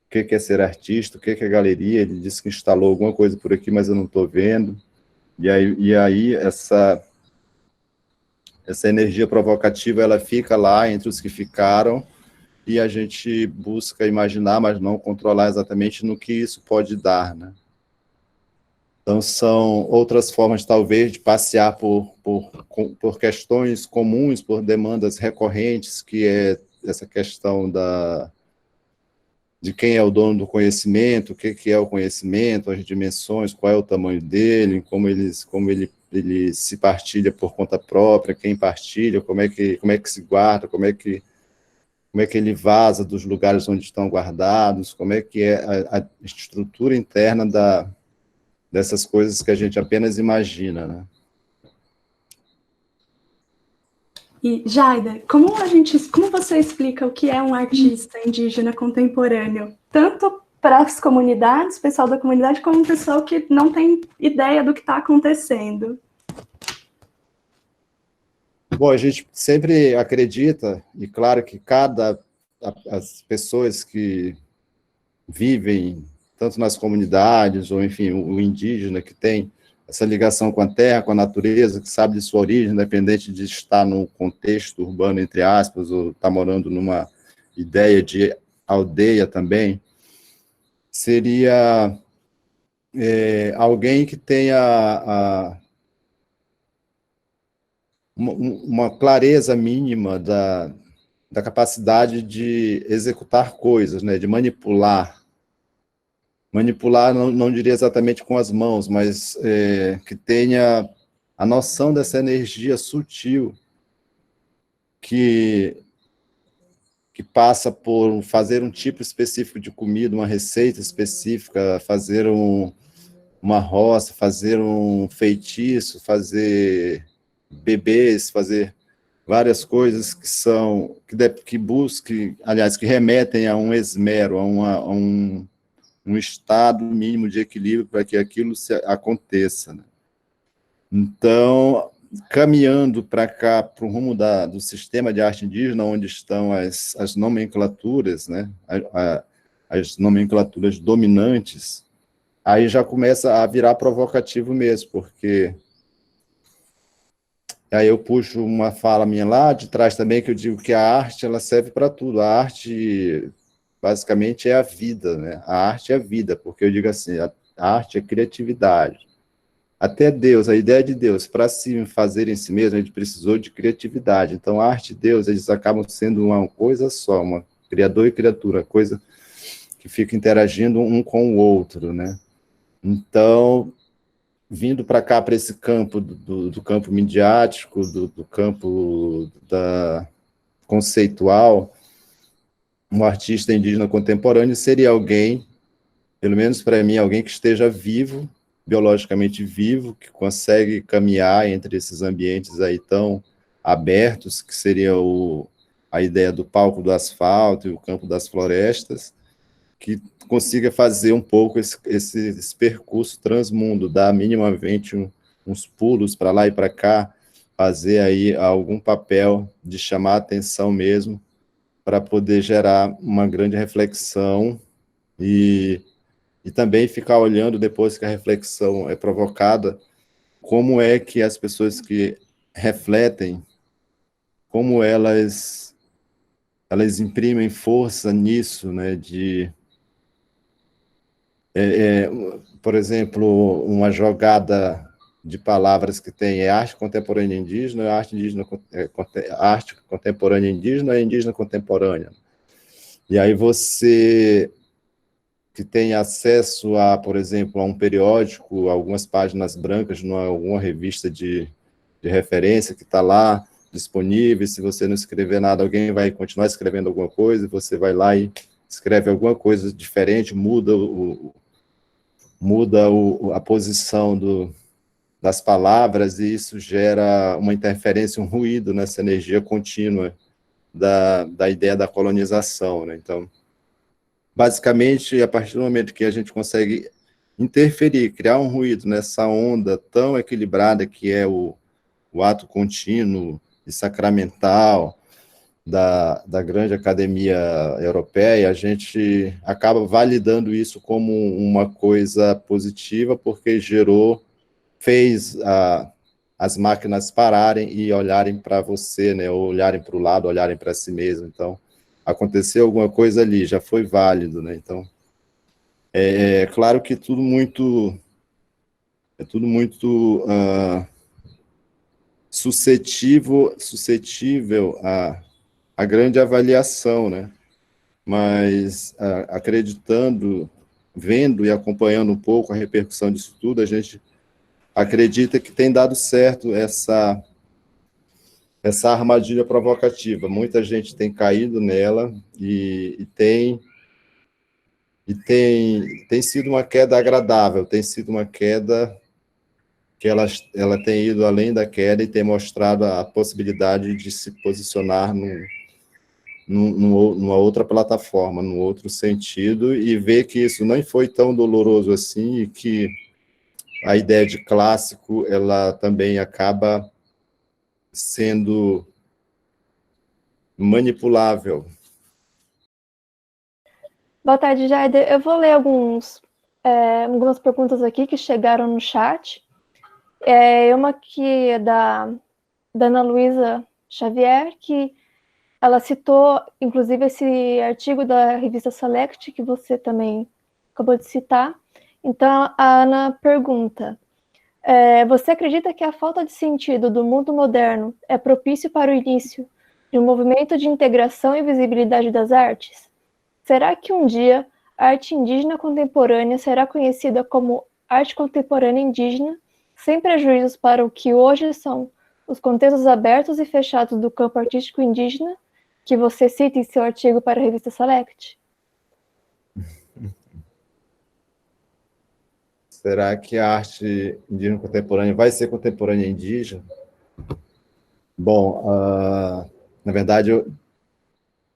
o que é ser artista, o que é galeria. Ele disse que instalou alguma coisa por aqui, mas eu não estou vendo. E aí essa energia provocativa, ela fica lá entre os que ficaram, e a gente busca imaginar, mas não controlar exatamente no que isso pode dar, né? Então, são outras formas, talvez, de passear por questões comuns, por demandas recorrentes, que é essa questão de quem é o dono do conhecimento, o que é o conhecimento, as dimensões, qual é o tamanho dele, como ele se partilha por conta própria, quem partilha, como é que se guarda, como é que ele vaza dos lugares onde estão guardados, como é que é a estrutura interna dessas coisas que a gente apenas imagina, né? E, Jaida, como você explica o que é um artista indígena contemporâneo? Tanto para as comunidades, pessoal da comunidade, como o pessoal que não tem ideia do que está acontecendo. Bom, a gente sempre acredita, e claro que as pessoas que vivem tanto nas comunidades, ou enfim, o indígena que tem essa ligação com a terra, com a natureza, que sabe de sua origem, independente de estar num contexto urbano, entre aspas, ou estar morando numa ideia de aldeia também, seria alguém que tenha uma clareza mínima da capacidade de executar coisas, né, de manipular. Manipular, não diria exatamente com as mãos, mas que tenha a noção dessa energia sutil que passa por fazer um tipo específico de comida, uma receita específica, fazer uma roça, fazer um feitiço, fazer bebês, fazer várias coisas que busquem, aliás, que remetem a um esmero, a um estado mínimo de equilíbrio para que aquilo aconteça, né? Então, caminhando para cá, para o rumo do sistema de arte indígena, onde estão as nomenclaturas, né? As nomenclaturas dominantes, aí já começa a virar provocativo mesmo, porque aí eu puxo uma fala minha lá de trás também, que eu digo que a arte ela serve para tudo. A arte, basicamente, é a vida, né? A arte é a vida, porque eu digo assim, a arte é criatividade. Até Deus, a ideia de Deus, para se fazer em si mesmo, a gente precisou de criatividade. Então, a arte e Deus, eles acabam sendo uma coisa só, uma criador e criatura, coisa que fica interagindo um com o outro, né? Então, vindo para cá, para esse campo do campo midiático, do campo conceitual, um artista indígena contemporâneo seria alguém, pelo menos para mim, alguém que esteja vivo, biologicamente vivo, que consegue caminhar entre esses ambientes aí tão abertos, que seria a ideia do palco do asfalto e o campo das florestas, que consiga fazer um pouco esse percurso transmundo, dar minimamente uns pulos para lá e para cá, fazer aí algum papel de chamar a atenção mesmo, para poder gerar uma grande reflexão e também ficar olhando, depois que a reflexão é provocada, como é que as pessoas que refletem, como elas imprimem força nisso, né, por exemplo, uma jogada de palavras que tem arte contemporânea indígena, arte contemporânea indígena e indígena contemporânea. E aí você que tem acesso a, por exemplo, a um periódico, algumas páginas brancas, alguma revista de referência que está lá disponível, se você não escrever nada, alguém vai continuar escrevendo alguma coisa, e você vai lá e escreve alguma coisa diferente, muda a posição das palavras, e isso gera uma interferência, um ruído nessa energia contínua da ideia da colonização, né? Então, basicamente, a partir do momento que a gente consegue interferir, criar um ruído nessa onda tão equilibrada que é o ato contínuo e sacramental da grande academia europeia, a gente acaba validando isso como uma coisa positiva, porque fez as máquinas pararem e olharem para você, né, ou olharem para o lado, olharem para si mesmo. Então, aconteceu alguma coisa ali, já foi válido, né? Então, é claro que tudo muito suscetível a grande avaliação, né? Mas acreditando, vendo e acompanhando um pouco a repercussão disso tudo, a gente acredita que tem dado certo essa armadilha provocativa. Muita gente tem caído nela e tem sido uma queda agradável, tem sido uma queda que ela tem ido além da queda e tem mostrado a possibilidade de se posicionar numa outra plataforma, num outro sentido, e ver que isso não foi tão doloroso assim, e que a ideia de clássico, ela também acaba sendo manipulável. Boa tarde, Jaider. Eu vou ler algumas perguntas aqui que chegaram no chat. Uma que é da Ana Luísa Xavier, que ela citou, inclusive, esse artigo da revista Select, que você também acabou de citar. Então, a Ana pergunta, você acredita que a falta de sentido do mundo moderno é propício para o início de um movimento de integração e visibilidade das artes? Será que um dia a arte indígena contemporânea será conhecida como arte contemporânea indígena, sem prejuízos para o que hoje são os contextos abertos e fechados do campo artístico indígena, que você cita em seu artigo para a revista Select? Será que a arte indígena contemporânea vai ser contemporânea indígena? Bom, na verdade,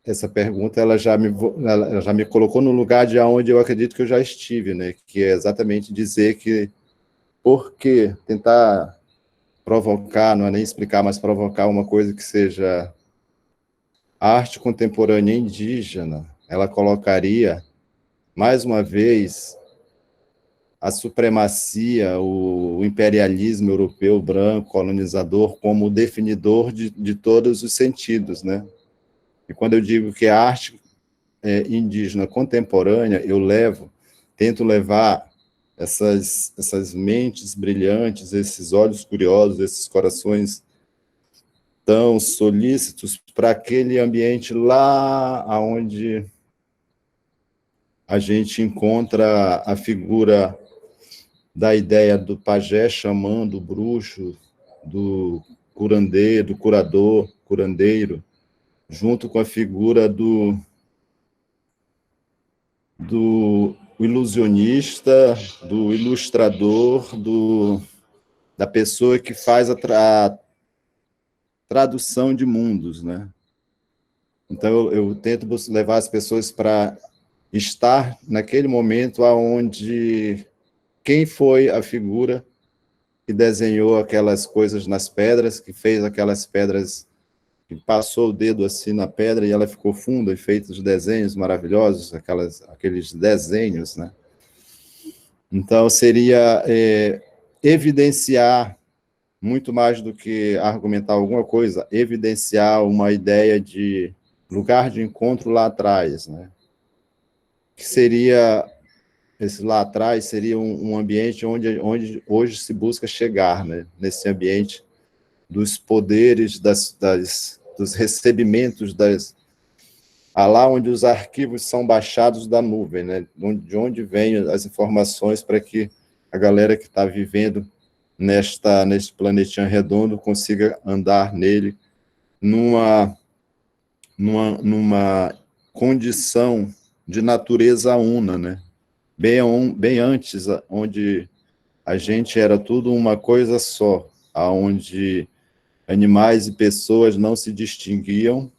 essa pergunta ela já me colocou no lugar de onde eu acredito que eu já estive, né? Que é exatamente dizer que, por que tentar provocar, não é nem explicar, mas provocar uma coisa que seja arte contemporânea indígena, ela colocaria, mais uma vez, a supremacia, o imperialismo europeu branco, colonizador, como definidor de todos os sentidos, né? E quando eu digo que a arte indígena contemporânea, tento levar essas mentes brilhantes, esses olhos curiosos, esses corações tão solícitos para aquele ambiente lá onde a gente encontra a figura da ideia do pajé xamã, do bruxo, do curandeiro, do curador, curandeiro, junto com a figura do ilusionista, do ilustrador, da pessoa que faz a tradução de mundos, né? Então, eu tento levar as pessoas para estar naquele momento onde quem foi a figura que desenhou aquelas coisas nas pedras, que fez aquelas pedras, que passou o dedo assim na pedra e ela ficou funda, e feitos desenhos maravilhosos, aqueles desenhos, né? Então, seria evidenciar, muito mais do que argumentar alguma coisa, evidenciar uma ideia de lugar de encontro lá atrás, né? Que seria, esse lá atrás, seria um ambiente onde hoje se busca chegar, né? Nesse ambiente dos poderes, dos recebimentos, lá onde os arquivos são baixados da nuvem, né? De onde vêm as informações para que a galera que está vivendo neste planetinha redondo consiga andar nele numa condição de natureza una, né? Bem antes, onde a gente era tudo uma coisa só, onde animais e pessoas não se distinguiam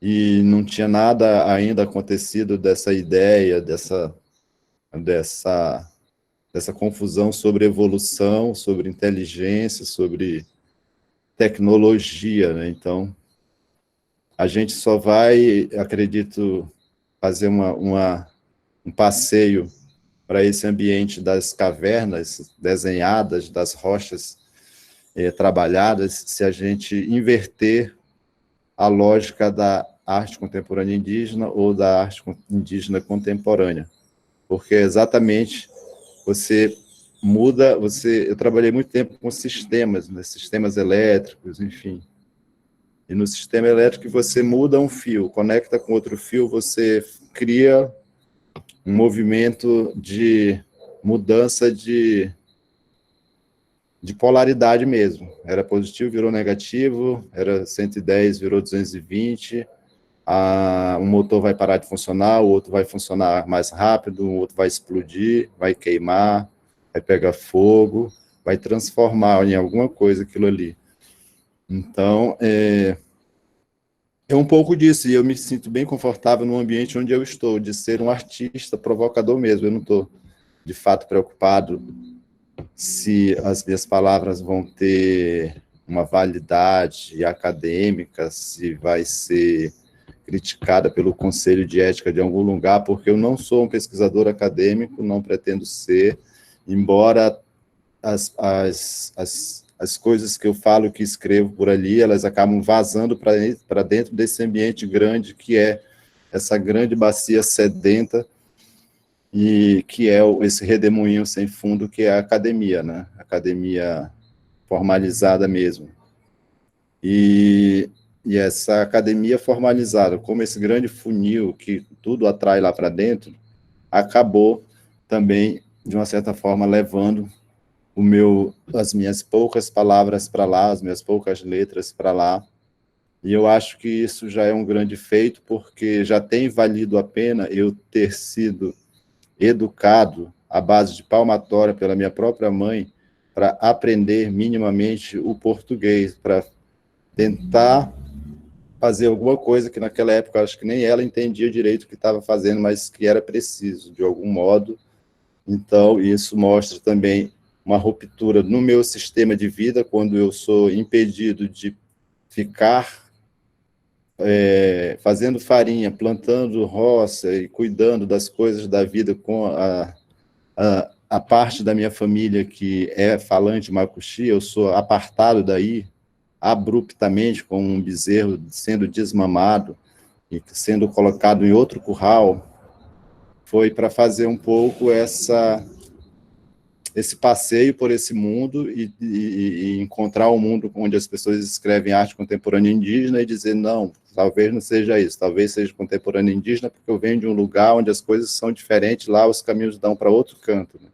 e não tinha nada ainda acontecido dessa ideia, dessa confusão sobre evolução, sobre inteligência, sobre tecnologia, né? Então, a gente só vai, acredito, fazer um passeio para esse ambiente das cavernas desenhadas, das rochas trabalhadas, se a gente inverter a lógica da arte contemporânea indígena ou da arte indígena contemporânea. Porque exatamente você muda, eu trabalhei muito tempo com sistemas, né, sistemas elétricos, enfim. E no sistema elétrico você muda um fio, conecta com outro fio, você cria um movimento de mudança de polaridade mesmo. Era positivo, virou negativo, era 110, virou 220, um motor vai parar de funcionar, o outro vai funcionar mais rápido, o outro vai explodir, vai queimar, vai pegar fogo, vai transformar em alguma coisa aquilo ali. Então, é um pouco disso, e eu me sinto bem confortável no ambiente onde eu estou, de ser um artista provocador mesmo. Eu não estou, de fato, preocupado se as minhas palavras vão ter uma validade acadêmica, se vai ser criticada pelo Conselho de Ética de algum lugar, porque eu não sou um pesquisador acadêmico, não pretendo ser, embora as coisas que eu falo, que escrevo por ali, elas acabam vazando para dentro desse ambiente grande, que é essa grande bacia sedenta, e que é esse redemoinho sem fundo, que é a academia, né? Academia formalizada mesmo. E essa academia formalizada, como esse grande funil que tudo atrai lá para dentro, acabou também, de uma certa forma, levando as minhas poucas palavras para lá, as minhas poucas letras para lá. E eu acho que isso já é um grande feito, porque já tem valido a pena eu ter sido educado à base de palmatória pela minha própria mãe, para aprender minimamente o português, para tentar fazer alguma coisa que naquela época acho que nem ela entendia direito o que estava fazendo, mas que era preciso, de algum modo. Então, isso mostra também uma ruptura no meu sistema de vida, quando eu sou impedido de ficar fazendo farinha, plantando roça e cuidando das coisas da vida com a parte da minha família que é falante macuxi. Eu sou apartado daí, abruptamente, com um bezerro sendo desmamado e sendo colocado em outro curral. Foi para fazer um pouco esse passeio por esse mundo e encontrar um mundo onde as pessoas escrevem arte contemporânea indígena e dizer, não, talvez não seja isso, talvez seja contemporânea indígena, porque eu venho de um lugar onde as coisas são diferentes, lá os caminhos dão para outro canto, né?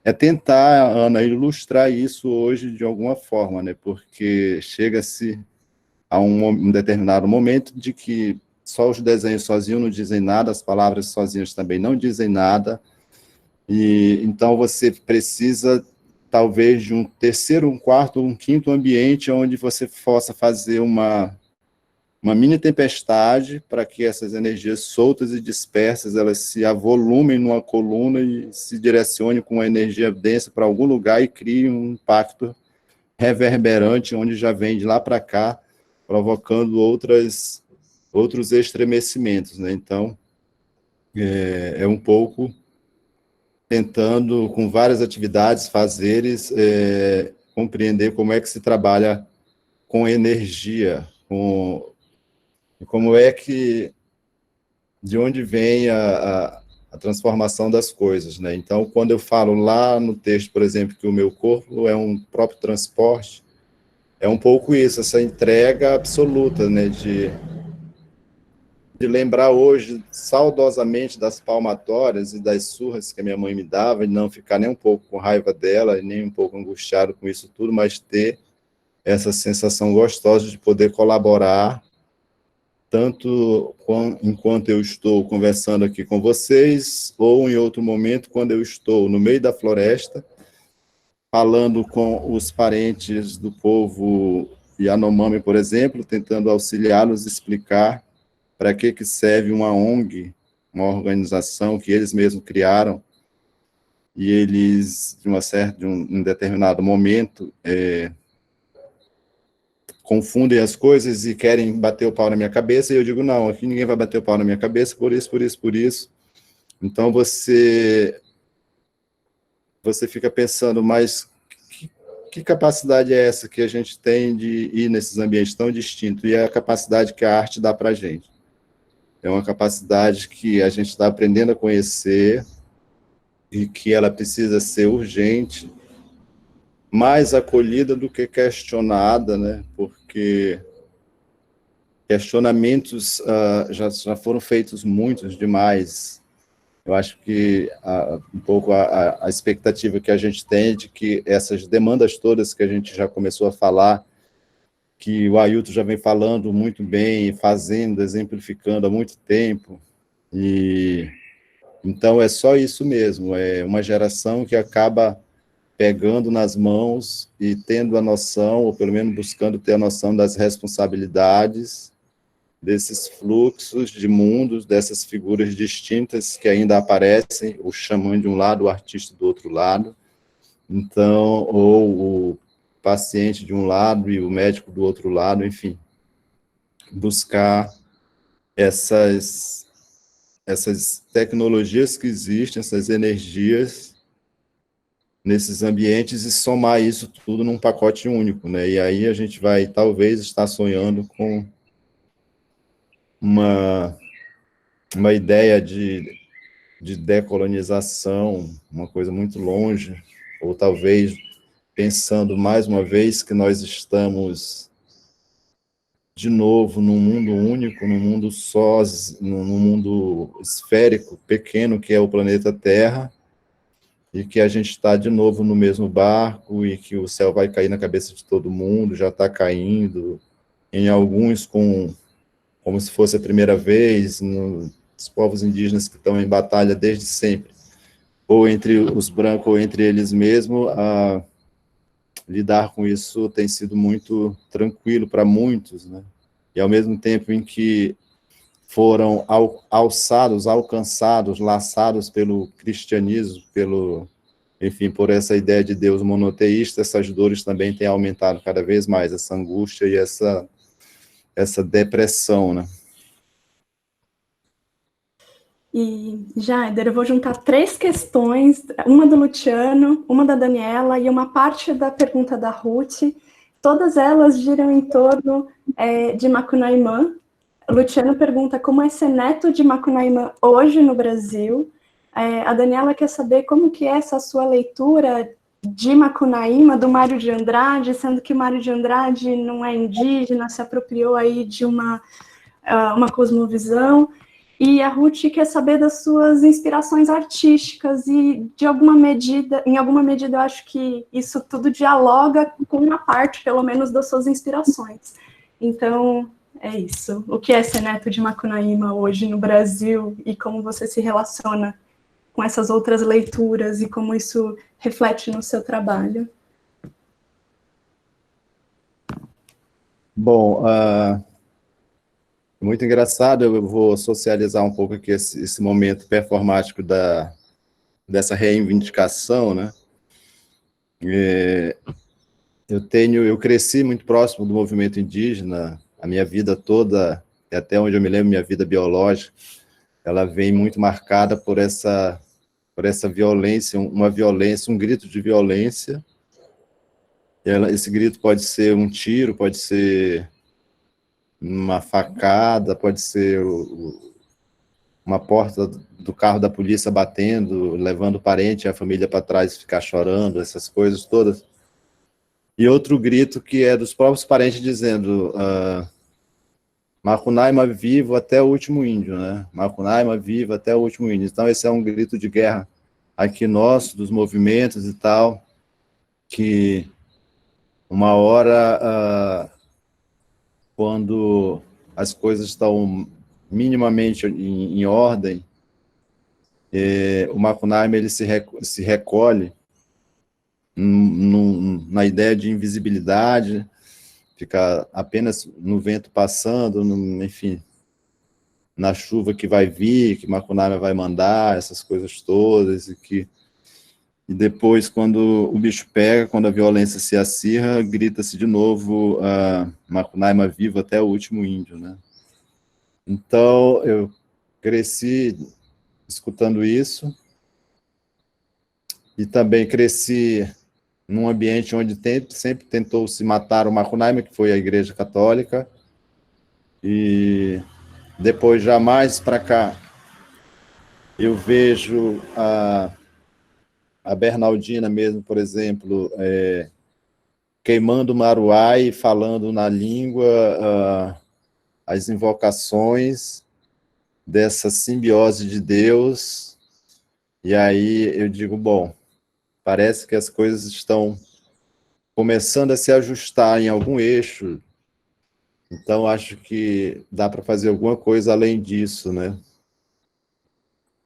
É tentar, Ana, ilustrar isso hoje de alguma forma, né? Porque chega-se a um determinado momento de que só os desenhos sozinhos não dizem nada, as palavras sozinhas também não dizem nada, e então você precisa, talvez, de um terceiro, um quarto, um quinto ambiente onde você possa fazer uma mini tempestade para que essas energias soltas e dispersas, elas se avolumem numa coluna e se direcionem com uma energia densa para algum lugar e criem um impacto reverberante, onde já vem de lá para cá, provocando outros estremecimentos, né? Então, é um pouco tentando, com várias atividades, fazeres, compreender como é que se trabalha com energia, como é que, de onde vem a transformação das coisas, né? Então, quando eu falo lá no texto, por exemplo, que o meu corpo é um próprio transporte, é um pouco isso, essa entrega absoluta, né, de lembrar hoje saudosamente das palmatórias e das surras que a minha mãe me dava, e não ficar nem um pouco com raiva dela, e nem um pouco angustiado com isso tudo, mas ter essa sensação gostosa de poder colaborar, tanto enquanto eu estou conversando aqui com vocês, ou em outro momento, quando eu estou no meio da floresta, falando com os parentes do povo Yanomami, por exemplo, tentando auxiliá-los, explicar para que serve uma ONG, uma organização que eles mesmos criaram, e eles, de um determinado momento, confundem as coisas e querem bater o pau na minha cabeça, e eu digo, não, aqui ninguém vai bater o pau na minha cabeça, por isso, por isso, por isso. Então, você fica pensando, mas que capacidade é essa que a gente tem de ir nesses ambientes tão distintos? E é a capacidade que a arte dá para a gente. É uma capacidade que a gente está aprendendo a conhecer e que ela precisa ser urgente, mais acolhida do que questionada, né? Porque questionamentos já foram feitos muitos demais. Eu acho que um pouco a expectativa que a gente tem de que essas demandas todas que a gente já começou a falar, que o Ailton já vem falando muito bem, fazendo, exemplificando há muito tempo, e então é só isso mesmo, é uma geração que acaba pegando nas mãos e tendo a noção, ou pelo menos buscando ter a noção das responsabilidades desses fluxos de mundos, dessas figuras distintas que ainda aparecem, o xamã de um lado, o artista do outro lado, então, ou o paciente de um lado e o médico do outro lado, enfim, buscar essas tecnologias que existem, essas energias nesses ambientes e somar isso tudo num pacote único, né? E aí a gente vai, talvez, estar sonhando com uma ideia de decolonização, uma coisa muito longe, ou talvez pensando mais uma vez que nós estamos de novo num mundo único, num mundo só, num mundo esférico, pequeno, que é o planeta Terra, e que a gente está de novo no mesmo barco, e que o céu vai cair na cabeça de todo mundo, já está caindo, em alguns como se fosse a primeira vez, os povos indígenas que estão em batalha desde sempre, ou entre os brancos, ou entre eles mesmos, lidar com isso tem sido muito tranquilo para muitos, né? E ao mesmo tempo em que foram alcançados, laçados pelo cristianismo, enfim, por essa ideia de Deus monoteísta, essas dores também têm aumentado cada vez mais, essa angústia e essa depressão, né? E, Jaider, eu vou juntar 3 questões, uma do Luciano, uma da Daniela e uma parte da pergunta da Ruth. Todas elas giram em torno de Macunaíma. O Luciano pergunta como é ser neto de Macunaíma hoje no Brasil. A Daniela quer saber como que é essa sua leitura de Macunaíma, do Mário de Andrade, sendo que Mário de Andrade não é indígena, se apropriou aí de uma cosmovisão. E a Ruth quer saber das suas inspirações artísticas e, em alguma medida, eu acho que isso tudo dialoga com uma parte, pelo menos, das suas inspirações. Então, é isso. O que é ser neto de Macunaíma hoje no Brasil e como você se relaciona com essas outras leituras e como isso reflete no seu trabalho? Bom, muito engraçado, eu vou socializar um pouco aqui esse momento performático dessa reivindicação, né? Eu cresci muito próximo do movimento indígena, a minha vida toda, até onde eu me lembro, minha vida biológica, ela vem muito marcada por essa violência, um grito de violência. Esse grito pode ser um tiro, pode ser uma facada, pode ser uma porta do carro da polícia batendo, levando o parente e a família para trás e ficar chorando, essas coisas todas. E outro grito que é dos próprios parentes dizendo Macunaíma vivo até o último índio, né? Macunaíma vivo até o último índio. Então esse é um grito de guerra aqui nosso, dos movimentos e tal, que uma hora, quando as coisas estão minimamente em ordem, o Macunaíma ele se recolhe na ideia de invisibilidade, fica apenas no vento passando, enfim, na chuva que vai vir, que Macunaíma vai mandar, essas coisas todas, e depois, quando o bicho pega, quando a violência se acirra, grita-se de novo Macunaíma vivo até o último índio, né? Então, eu cresci escutando isso, e também cresci num ambiente onde sempre tentou se matar o Macunaíma, que foi a Igreja Católica, e depois, já mais para cá, eu vejo a Bernaldina mesmo, por exemplo, queimando Maruai, falando na língua as invocações dessa simbiose de Deus, e aí eu digo, bom, parece que as coisas estão começando a se ajustar em algum eixo, então acho que dá para fazer alguma coisa além disso, né?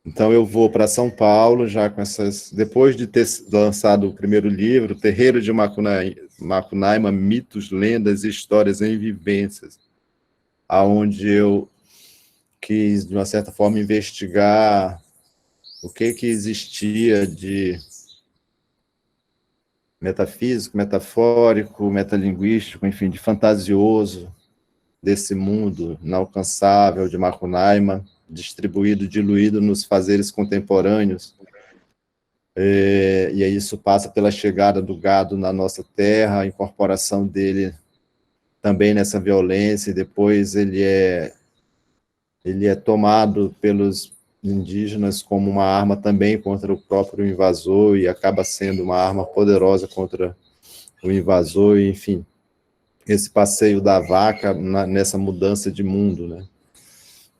Então eu vou para São Paulo, já com essas... Depois de ter lançado o primeiro livro, Terreiro de Macunaíma, Mitos, Lendas e Histórias em Vivências, aonde eu quis, de uma certa forma, investigar o que existia de metafísico, metafórico, metalinguístico, enfim, de fantasioso desse mundo inalcançável de Macunaíma, distribuído, diluído nos fazeres contemporâneos. E aí isso passa pela chegada do gado na nossa terra, a incorporação dele também nessa violência, e depois ele é tomado pelos indígenas como uma arma também contra o próprio invasor, e acaba sendo uma arma poderosa contra o invasor, e, enfim, esse passeio da vaca nessa mudança de mundo, né?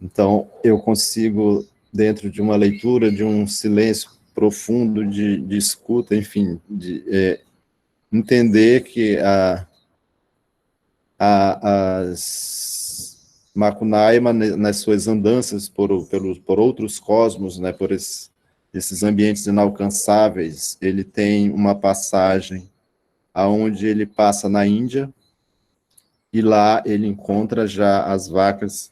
Então, eu consigo, dentro de uma leitura, de um silêncio profundo de escuta, enfim, entender que as Macunaíma, nas suas andanças por outros cosmos, né, por esses ambientes inalcançáveis, ele tem uma passagem aonde ele passa na Índia, e lá ele encontra já as vacas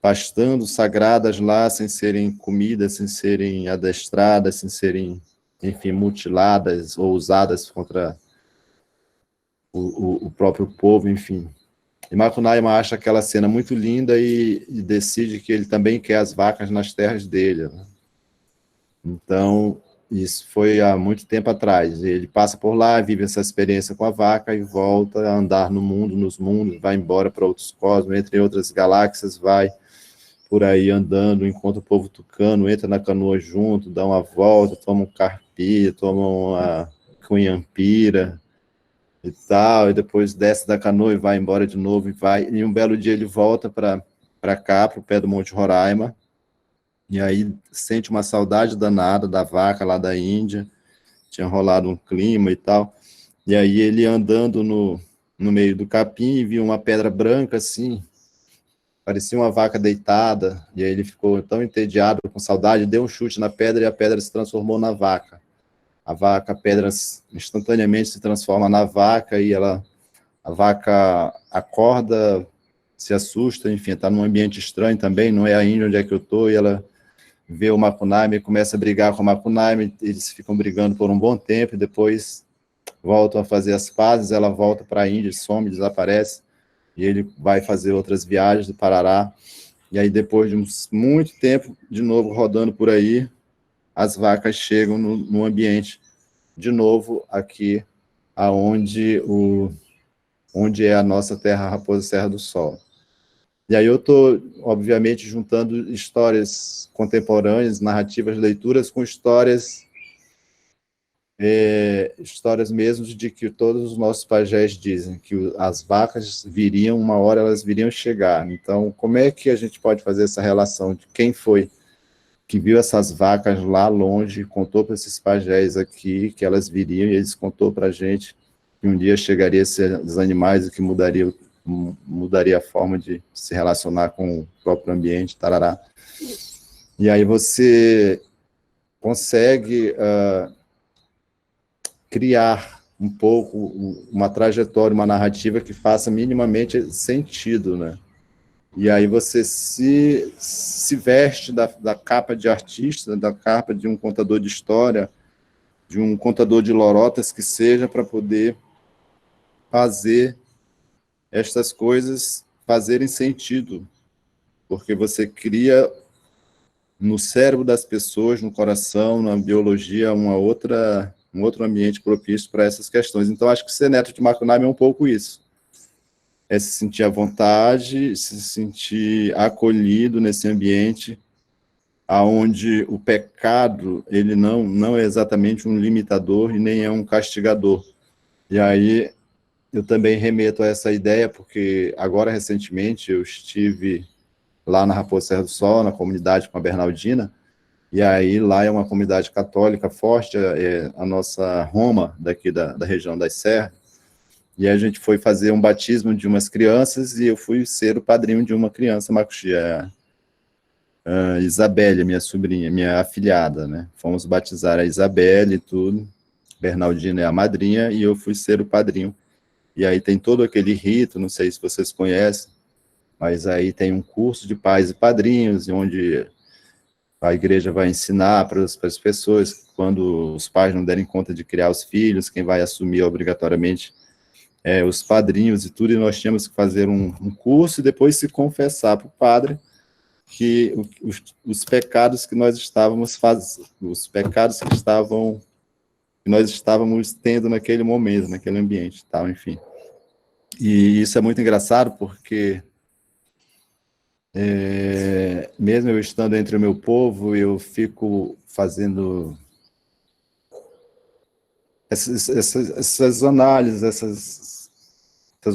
pastando sagradas lá, sem serem comidas, sem serem adestradas, sem serem, enfim, mutiladas ou usadas contra o próprio povo, enfim. E Macunaíma acha aquela cena muito linda e decide que ele também quer as vacas nas terras dele, né? Então, isso foi há muito tempo atrás. Ele passa por lá, vive essa experiência com a vaca e volta a andar no mundo, nos mundos, vai embora para outros cosmos, entre outras galáxias, vai por aí andando, encontra o povo tucano, entra na canoa junto, dá uma volta, toma um carpia, toma uma cunhampira e tal, e depois desce da canoa e vai embora de novo, e um belo dia ele volta para cá, para o pé do Monte Roraima, e aí sente uma saudade danada da vaca lá da Índia, tinha rolado um clima e tal, e aí ele andando no meio do capim, viu uma pedra branca assim, parecia uma vaca deitada, e aí ele ficou tão entediado, com saudade, deu um chute na pedra e a pedra se transformou na vaca. A pedra instantaneamente se transforma na vaca, e a vaca acorda, se assusta, enfim, está num ambiente estranho também, não é a Índia onde é que eu estou, e ela vê o Macunaíma e começa a brigar com o Macunaíma, eles ficam brigando por um bom tempo, e depois voltam a fazer as pazes, ela volta para a Índia, some, desaparece, e ele vai fazer outras viagens do Parará, e aí depois de muito tempo, de novo rodando por aí, as vacas chegam no ambiente, de novo aqui, onde é a nossa terra Raposa Serra do Sol. E aí eu estou, obviamente, juntando histórias contemporâneas, narrativas, leituras, com histórias mesmo de que todos os nossos pajés dizem, que as vacas viriam, uma hora elas viriam chegar. Então, como é que a gente pode fazer essa relação de quem foi que viu essas vacas lá longe, contou para esses pajés aqui que elas viriam, e eles contou para a gente que um dia chegaria a ser os animais, e que mudaria a forma de se relacionar com o próprio ambiente, tarará. E aí você consegue criar um pouco uma trajetória, uma narrativa que faça minimamente sentido, né? E aí você se veste da capa de artista, da capa de um contador de história, de um contador de lorotas que seja, para poder fazer estas coisas fazerem sentido, porque você cria no cérebro das pessoas, no coração, na biologia, um outro ambiente propício para essas questões. Então, acho que ser neto de Macunaíma é um pouco isso. É se sentir à vontade, se sentir acolhido nesse ambiente, onde o pecado ele não é exatamente um limitador e nem é um castigador. E aí eu também remeto a essa ideia, porque agora, recentemente, eu estive lá na Raposa Serra do Sol, na comunidade com a Bernardina, e aí lá é uma comunidade católica forte, a nossa Roma, daqui da região das Serras, e a gente foi fazer um batismo de umas crianças, e eu fui ser o padrinho de uma criança, a Isabelle, minha sobrinha, minha afilhada, né? Fomos batizar a Isabelle e tudo, Bernardina é a madrinha, e eu fui ser o padrinho. E aí tem todo aquele rito, não sei se vocês conhecem, mas aí tem um curso de pais e padrinhos, onde a igreja vai ensinar para as pessoas, quando os pais não derem conta de criar os filhos, quem vai assumir obrigatoriamente os padrinhos e tudo, e nós tínhamos que fazer um curso e depois se confessar para o padre que os pecados que nós estávamos fazendo, os pecados que nós estávamos tendo naquele momento, naquele ambiente, tal, enfim. E isso é muito engraçado, porque mesmo eu estando entre o meu povo, eu fico fazendo essas análises, essas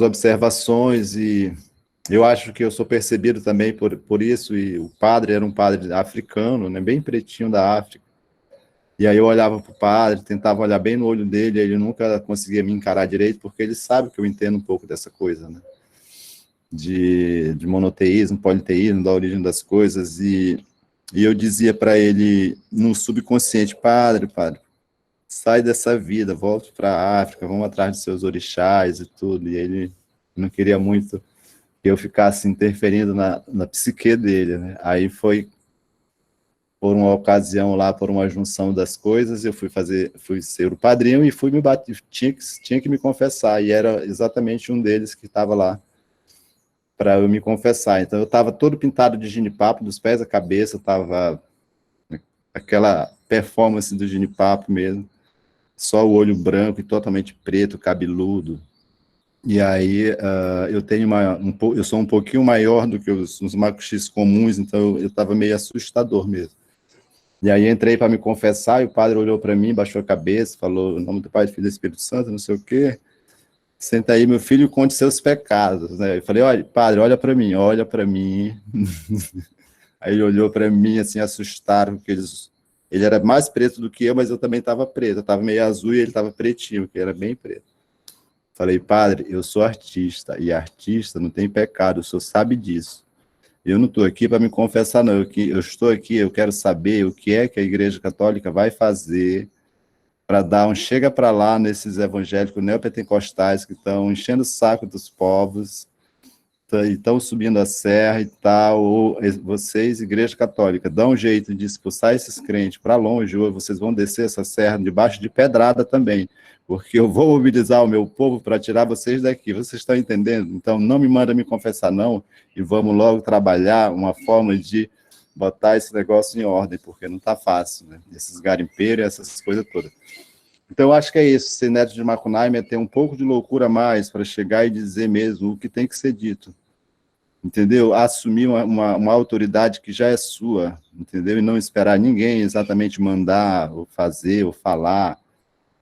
observações, e eu acho que eu sou percebido também por isso, e o padre era um padre africano, né, bem pretinho da África, e aí eu olhava para o padre, tentava olhar bem no olho dele, ele nunca conseguia me encarar direito, porque ele sabe que eu entendo um pouco dessa coisa, né, de monoteísmo, politeísmo, da origem das coisas, e eu dizia para ele, no subconsciente, padre, sai dessa vida, volte para a África, vamos atrás dos seus orixás e tudo, e ele não queria muito que eu ficasse interferindo na psique dele, né? Aí foi por uma ocasião lá, por uma junção das coisas, eu fui ser o padrinho e tinha que me confessar, e era exatamente um deles que estava lá para eu me confessar. Então eu estava todo pintado de genipapo, dos pés à cabeça, estava aquela performance do genipapo mesmo, só o olho branco e totalmente preto, cabeludo. E aí eu sou um pouquinho maior do que os macuxis comuns, então eu estava meio assustador mesmo. E aí entrei para me confessar, e o padre olhou para mim, baixou a cabeça, falou, em nome do Pai, do Filho e do Espírito Santo, não sei o quê, senta aí, meu filho, conte seus pecados, né? Eu falei, olha, padre, olha para mim. Aí ele olhou para mim, assim, assustado, porque ele era mais preto do que eu, mas eu também estava preto, eu estava meio azul e ele estava pretinho, que era bem preto. Falei, padre, eu sou artista, e artista não tem pecado, o senhor sabe disso. Eu não estou aqui para me confessar, não. Eu estou aqui, eu quero saber o que é que a Igreja Católica vai fazer para dar um chega para lá nesses evangélicos neopentecostais que estão enchendo o saco dos povos, e estão subindo a serra e tal, ou vocês, Igreja Católica, dão um jeito de expulsar esses crentes para longe, ou vocês vão descer essa serra debaixo de pedrada também, porque eu vou mobilizar o meu povo para tirar vocês daqui, vocês estão entendendo? Então não me manda me confessar não, e vamos logo trabalhar uma forma de botar esse negócio em ordem, porque não está fácil, né? Esses garimpeiros, essas coisas todas. Então, eu acho que é isso, ser neto de Macunaíma é ter um pouco de loucura a mais para chegar e dizer mesmo o que tem que ser dito, entendeu? Assumir uma autoridade que já é sua, entendeu? E não esperar ninguém exatamente mandar, ou fazer, ou falar,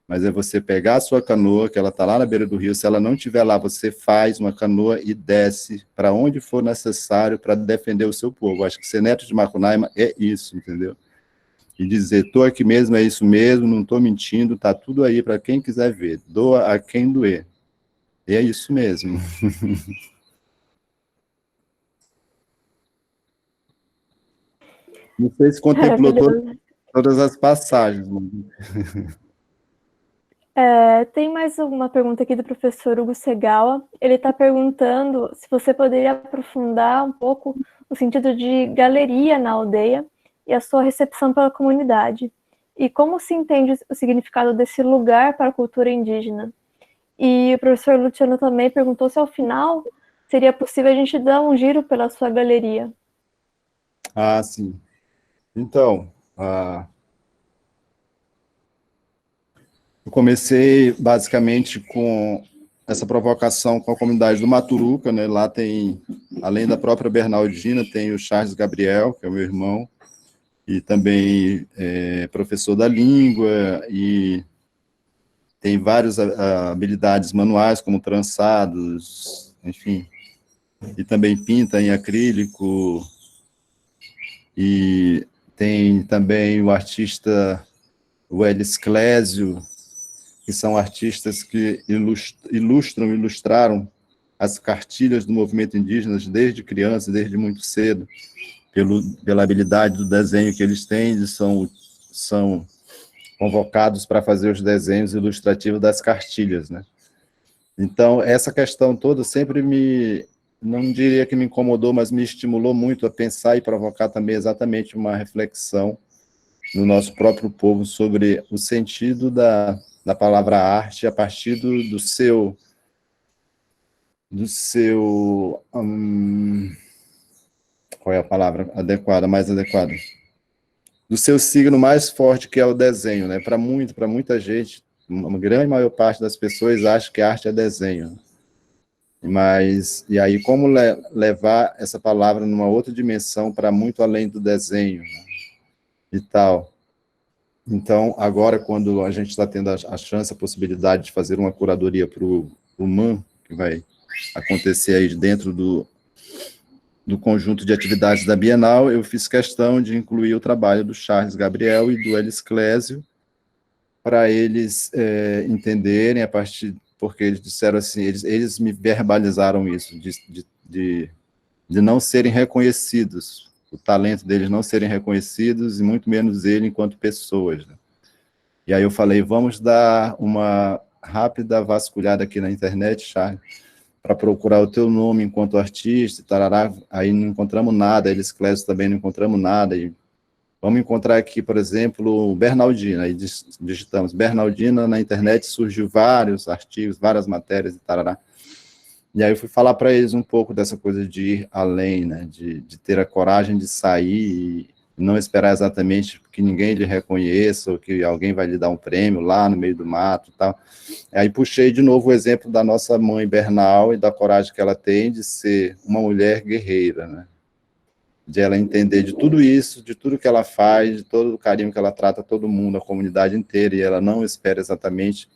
mas é você pegar a sua canoa, que ela está lá na beira do rio, se ela não estiver lá, você faz uma canoa e desce para onde for necessário para defender o seu povo. Acho que ser neto de Macunaíma é isso, entendeu? E dizer, estou aqui mesmo, é isso mesmo, não estou mentindo, está tudo aí para quem quiser ver, doa a quem doer. E é isso mesmo. Não sei se contemplou todas as passagens. Tem mais uma pergunta aqui do professor Hugo Segawa. Ele está perguntando se você poderia aprofundar um pouco o sentido de galeria na aldeia e a sua recepção pela comunidade. E como se entende o significado desse lugar para a cultura indígena. E o professor Luciano também perguntou se ao final seria possível a gente dar um giro pela sua galeria. Ah, sim. Então, eu comecei basicamente com essa provocação com a comunidade do Maturuca, né? Lá tem, além da própria Bernardina, tem o Charles Gabriel, que é o meu irmão, e também professor da língua, e tem várias habilidades manuais, como trançados, enfim, e também pinta em acrílico, e tem também o artista Welles Clésio, que são artistas que ilustraram as cartilhas do movimento indígena desde criança, desde muito cedo, pela habilidade do desenho que eles têm, eles são convocados para fazer os desenhos ilustrativos das cartilhas, né? Então, essa questão toda sempre não diria que me incomodou, mas me estimulou muito a pensar e provocar também exatamente uma reflexão no nosso próprio povo sobre o sentido da palavra arte a partir do seu qual é a palavra adequada, mais adequada? Do seu signo mais forte, que é o desenho, né? Para muita gente, uma grande maior parte das pessoas acha que arte é desenho. E aí, como levar essa palavra numa outra dimensão, para muito além do desenho, né? E tal. Então, agora, quando a gente está tendo a chance, a possibilidade de fazer uma curadoria para o MAN, que vai acontecer aí dentro do conjunto de atividades da Bienal, eu fiz questão de incluir o trabalho do Charles Gabriel e do Welles Clésio, para eles entenderem, porque eles disseram assim, eles me verbalizaram isso, de não serem reconhecidos, o talento deles não serem reconhecidos, e muito menos ele enquanto pessoas, né? E aí eu falei, vamos dar uma rápida vasculhada aqui na internet, Charles, para procurar o teu nome enquanto artista, tarará. Aí não encontramos nada, eles Clésio também não encontramos nada, e vamos encontrar aqui, por exemplo, Bernaldina, aí digitamos Bernaldina, na internet surgiu vários artigos, várias matérias, e tarará. E aí eu fui falar para eles um pouco dessa coisa de ir além, né, de ter a coragem de sair e não esperar exatamente que ninguém lhe reconheça, ou que alguém vai lhe dar um prêmio lá no meio do mato e tal. Aí puxei de novo o exemplo da nossa mãe Bernal e da coragem que ela tem de ser uma mulher guerreira, né? De ela entender de tudo isso, de tudo que ela faz, de todo o carinho que ela trata todo mundo, a comunidade inteira, e ela não espera exatamente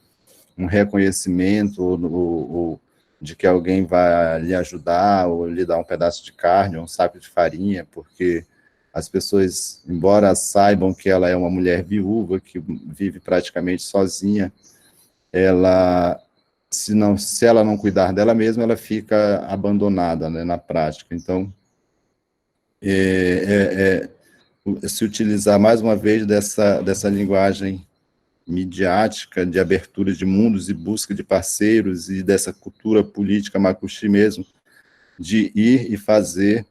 um reconhecimento ou de que alguém vai lhe ajudar ou lhe dar um pedaço de carne ou um saco de farinha, porque as pessoas, embora saibam que ela é uma mulher viúva, que vive praticamente sozinha, se ela não cuidar dela mesma, ela fica abandonada, né, na prática. Então, se utilizar mais uma vez dessa linguagem midiática, de abertura de mundos e busca de parceiros, e dessa cultura política macuxi mesmo, de ir e fazer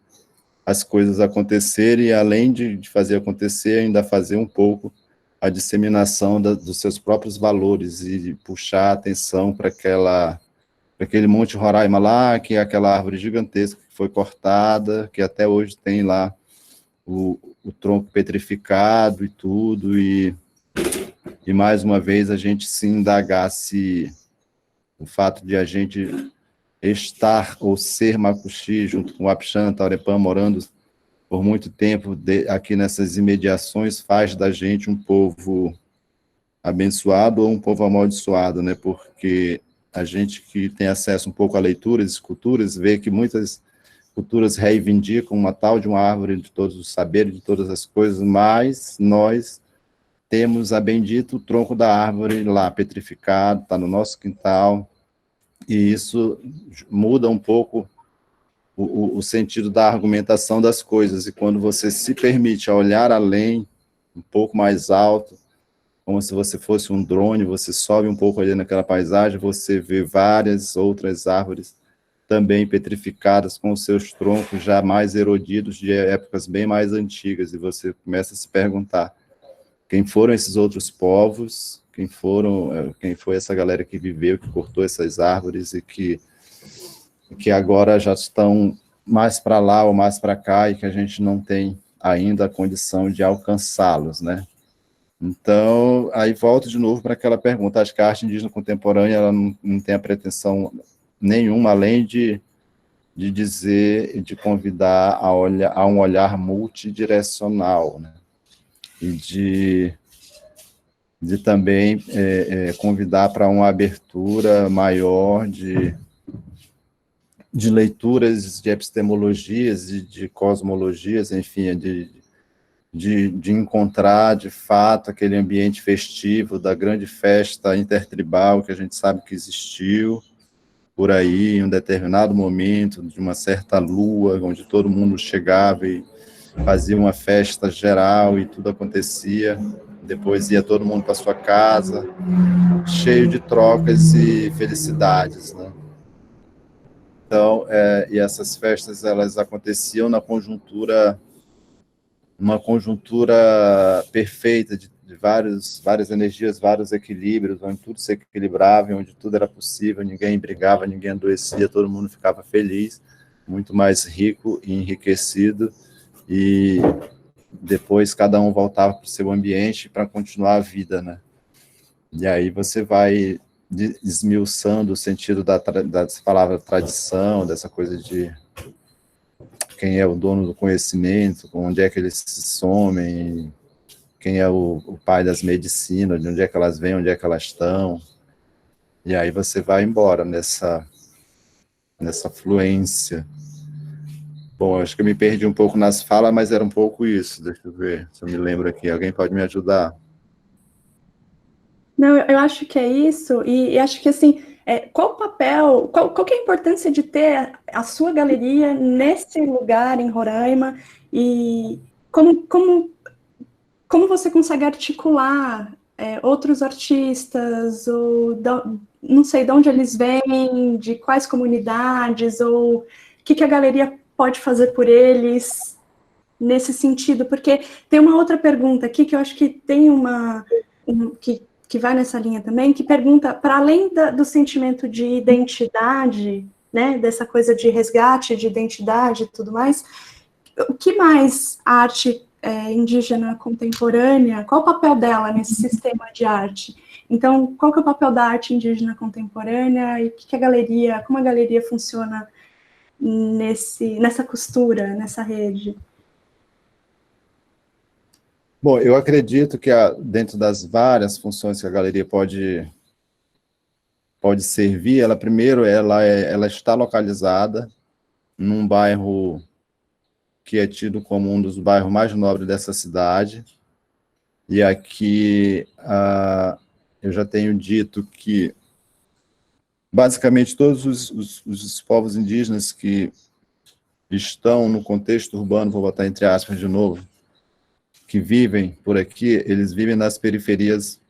as coisas acontecerem, e além de fazer acontecer, ainda fazer um pouco a disseminação dos seus próprios valores, e puxar a atenção para aquele Monte Roraima lá, que é aquela árvore gigantesca que foi cortada, que até hoje tem lá o tronco petrificado e tudo, e mais uma vez a gente se indagar se o fato de a gente estar ou ser macuxi, junto com o Apixana, Taurepã, morando por muito tempo aqui nessas imediações, faz da gente um povo abençoado ou um povo amaldiçoado, né? Porque a gente que tem acesso um pouco a leituras e culturas, vê que muitas culturas reivindicam uma tal de uma árvore de todos os saberes, de todas as coisas, mas nós temos a bendito tronco da árvore lá, petrificado, está no nosso quintal, e isso muda um pouco o sentido da argumentação das coisas, e quando você se permite a olhar além, um pouco mais alto, como se você fosse um drone, você sobe um pouco ali naquela paisagem, você vê várias outras árvores também petrificadas, com os seus troncos já mais erodidos, de épocas bem mais antigas, e você começa a se perguntar, quem foram esses outros povos, quem foi essa galera que viveu, que cortou essas árvores, e que agora já estão mais para lá ou mais para cá, e que a gente não tem ainda a condição de alcançá-los, né? Então, aí volto de novo para aquela pergunta, acho que a arte indígena contemporânea ela não tem a pretensão nenhuma, além de dizer, de convidar a um olhar multidirecional, né? E de também convidar para uma abertura maior de leituras de epistemologias e de cosmologias, enfim, de encontrar, de fato, aquele ambiente festivo da grande festa intertribal que a gente sabe que existiu por aí, em um determinado momento, de uma certa lua, onde todo mundo chegava e fazia uma festa geral e tudo acontecia. Depois ia todo mundo para sua casa, cheio de trocas e felicidades, né? Então, e essas festas, elas aconteciam uma conjuntura perfeita de várias energias, vários equilíbrios, onde tudo se equilibrava, onde tudo era possível, ninguém brigava, ninguém adoecia, todo mundo ficava feliz, muito mais rico e enriquecido, e depois cada um voltava para o seu ambiente para continuar a vida, né? E aí você vai esmiuçando o sentido dessa palavra tradição, dessa coisa de quem é o dono do conhecimento, onde é que eles se somem, quem é o pai das medicinas, de onde é que elas vêm, onde é que elas estão. E aí você vai embora nessa fluência. Bom, acho que eu me perdi um pouco nas falas, mas era um pouco isso. Deixa eu ver se eu me lembro aqui. Alguém pode me ajudar? Não, eu acho que é isso, e acho que, assim, qual o papel, qual que é a importância de ter a sua galeria nesse lugar em Roraima, e como você consegue articular outros artistas, ou não sei de onde eles vêm, de quais comunidades, ou o que a galeria pode fazer por eles nesse sentido, porque tem uma outra pergunta aqui que eu acho que tem que vai nessa linha também, que pergunta, para além do sentimento de identidade, né, dessa coisa de resgate de identidade e tudo mais, o que mais a arte indígena contemporânea, qual o papel dela nesse sistema de arte? Então, qual que é o papel da arte indígena contemporânea e como a galeria funciona nessa costura, nessa rede? Bom, eu acredito que dentro das várias funções que a galeria pode servir, ela está localizada num bairro que é tido como um dos bairros mais nobres dessa cidade, e aqui eu já tenho dito que basicamente todos os povos indígenas que estão no contexto urbano, vou botar entre aspas de novo, que vivem por aqui, eles vivem nas periferias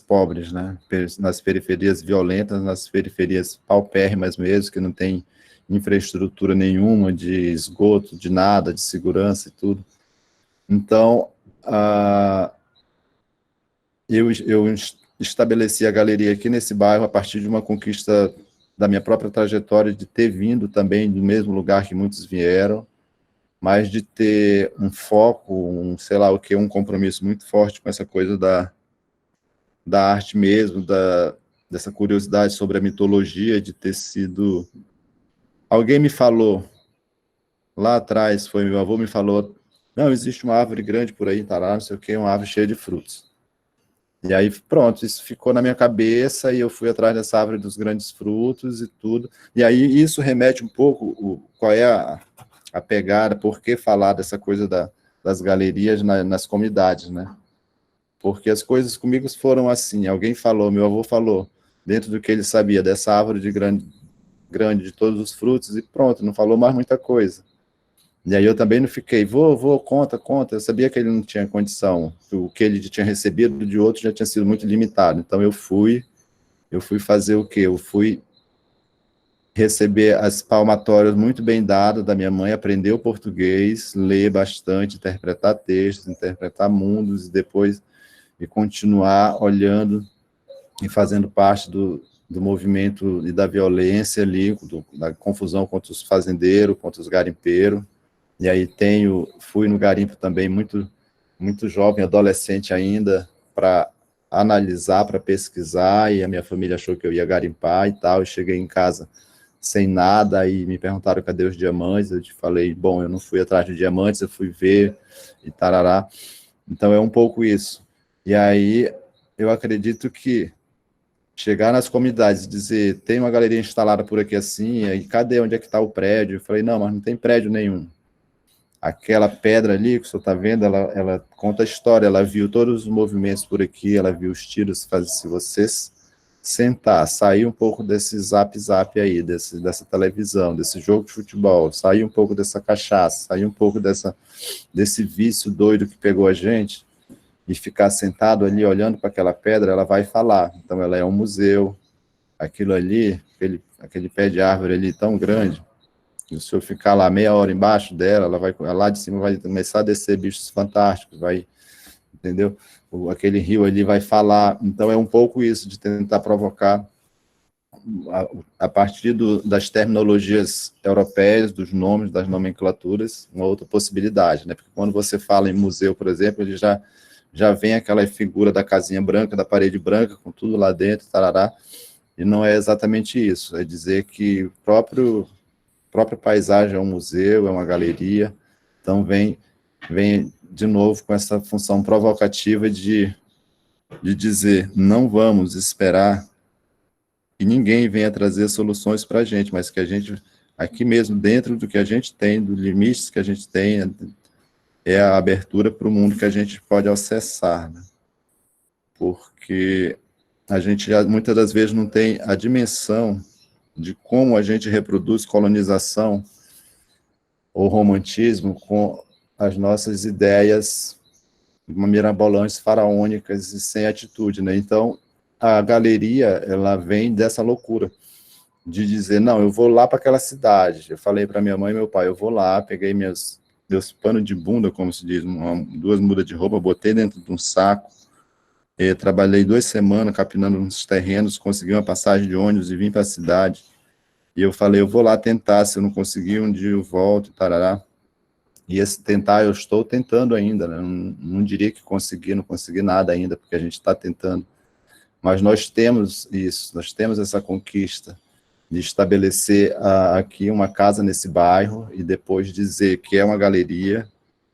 pobres, né? Nas periferias violentas, nas periferias paupérrimas mesmo, que não tem infraestrutura nenhuma de esgoto, de nada, de segurança e tudo. Então, eu estabeleci a galeria aqui nesse bairro a partir de uma conquista da minha própria trajetória, de ter vindo também do mesmo lugar que muitos vieram, mas de ter um foco, um compromisso muito forte com essa coisa da arte mesmo, dessa curiosidade sobre a mitologia, de ter sido... Alguém me falou, lá atrás, foi meu avô me falou, não, existe uma árvore grande por aí, tá lá, não sei o quê, uma árvore cheia de frutos. E aí, pronto, isso ficou na minha cabeça, e eu fui atrás dessa árvore dos grandes frutos e tudo. E aí isso remete um pouco, qual é a pegada, por que falar dessa coisa das galerias nas comunidades, né? Porque as coisas comigo foram assim, alguém falou, meu avô falou, dentro do que ele sabia, dessa árvore grande de todos os frutos, e pronto, não falou mais muita coisa. E aí eu também não fiquei, vou, conta, eu sabia que ele não tinha condição, o que ele tinha recebido de outro já tinha sido muito limitado, então eu fui fazer o quê? Eu fui receber as palmatórias muito bem dadas da minha mãe, aprender o português, ler bastante, interpretar textos, interpretar mundos, e depois continuar olhando e fazendo parte do movimento e da violência ali, da confusão contra os fazendeiros, contra os garimpeiros. E aí fui no garimpo também muito, muito jovem, adolescente ainda, para analisar, para pesquisar, e a minha família achou que eu ia garimpar e tal, e cheguei em casa sem nada, e me perguntaram cadê os diamantes, eu te falei, bom, eu não fui atrás de diamantes, eu fui ver, e tarará. Então é um pouco isso. E aí, eu acredito que chegar nas comunidades e dizer, tem uma galeria instalada por aqui assim, aí cadê, onde é que está o prédio? Eu falei, não, mas não tem prédio nenhum. Aquela pedra ali que o senhor está vendo, ela conta a história, ela viu todos os movimentos por aqui, ela viu os tiros, se vocês sentar, sair um pouco desse zap aí, dessa televisão, desse jogo de futebol, sair um pouco dessa cachaça, sair um pouco desse vício doido que pegou a gente, e ficar sentado ali olhando para aquela pedra, ela vai falar. Então, ela é um museu, aquilo ali, aquele pé de árvore ali tão grande, que se eu ficar lá meia hora embaixo dela, lá de cima vai começar a descer bichos fantásticos, entendeu? Aquele rio ali vai falar. Então, é um pouco isso, de tentar provocar, a partir das terminologias europeias, dos nomes, das nomenclaturas, uma outra possibilidade, né? Porque quando você fala em museu, por exemplo, ele já vem aquela figura da casinha branca, da parede branca, com tudo lá dentro, tarará, e não é exatamente isso, é dizer que a própria paisagem é um museu, é uma galeria, então vem de novo com essa função provocativa de dizer, não vamos esperar que ninguém venha trazer soluções para a gente, mas que a gente, aqui mesmo, dentro do que a gente tem, dos limites que a gente tem, é a abertura para o mundo que a gente pode acessar, né? Porque a gente muitas das vezes não tem a dimensão de como a gente reproduz colonização ou romantismo com as nossas ideias mirabolantes, faraônicas e sem atitude, né? Então, a galeria, ela vem dessa loucura de dizer, não, eu vou lá para aquela cidade. Eu falei para minha mãe e meu pai, eu vou lá, peguei meus panos de bunda, como se diz, 2 mudas de roupa, botei dentro de um saco, trabalhei 2 semanas capinando uns terrenos, consegui uma passagem de ônibus e vim para a cidade. E eu falei, eu vou lá tentar, se eu não conseguir, um dia eu volto, tarará. E esse tentar, eu estou tentando ainda, né? Não diria que consegui, não consegui nada ainda, porque a gente está tentando. Mas nós temos isso, nós temos essa conquista de estabelecer aqui uma casa nesse bairro e depois dizer que é uma galeria,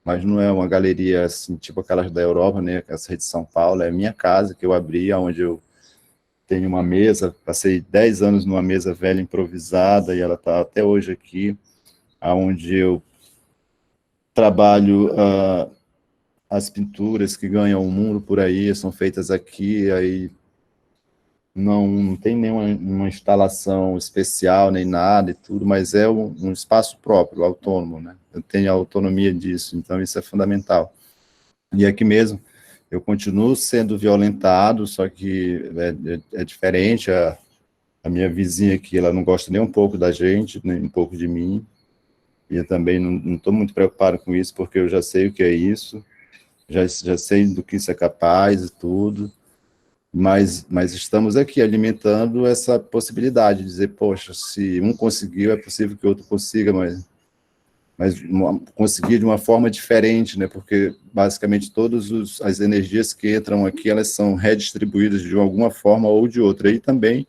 mas não é uma galeria assim, tipo aquelas da Europa, né? Essa de São Paulo, é a minha casa que eu abri, onde eu tenho uma mesa, passei 10 anos numa mesa velha improvisada e ela está até hoje aqui, onde eu trabalho as pinturas que ganham o mundo por aí, são feitas aqui, aí não tem nenhuma instalação especial, nem nada e tudo, mas é um espaço próprio, autônomo, né? Eu tenho a autonomia disso, então isso é fundamental. E aqui mesmo, eu continuo sendo violentado, só que é diferente, a minha vizinha aqui, ela não gosta nem um pouco da gente, nem um pouco de mim, e eu também não estou muito preocupado com isso, porque eu já sei o que é isso, já sei do que isso é capaz e tudo, mas estamos aqui alimentando essa possibilidade de dizer, poxa, se um conseguiu, é possível que outro consiga, mas conseguir de uma forma diferente, né? Porque basicamente todas as energias que entram aqui, elas são redistribuídas de alguma forma ou de outra, e também,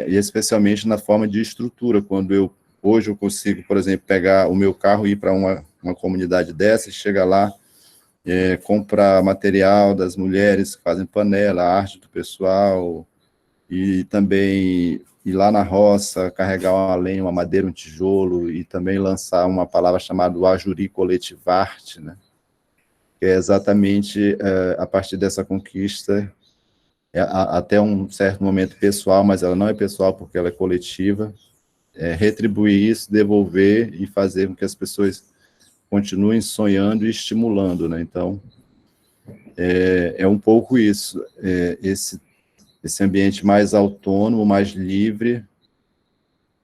e especialmente na forma de estrutura, quando hoje eu consigo, por exemplo, pegar o meu carro e ir para uma comunidade dessa, e chega lá, comprar material das mulheres que fazem panela, a arte do pessoal, e também ir lá na roça, carregar uma lenha, uma madeira, um tijolo, e também lançar uma palavra chamada Ajuri Coletivarte, né? Que é exatamente a partir dessa conquista, até um certo momento pessoal, mas ela não é pessoal porque ela é coletiva, retribuir isso, devolver e fazer com que as pessoas continuem sonhando e estimulando, né? Então, é um pouco isso, esse ambiente mais autônomo, mais livre,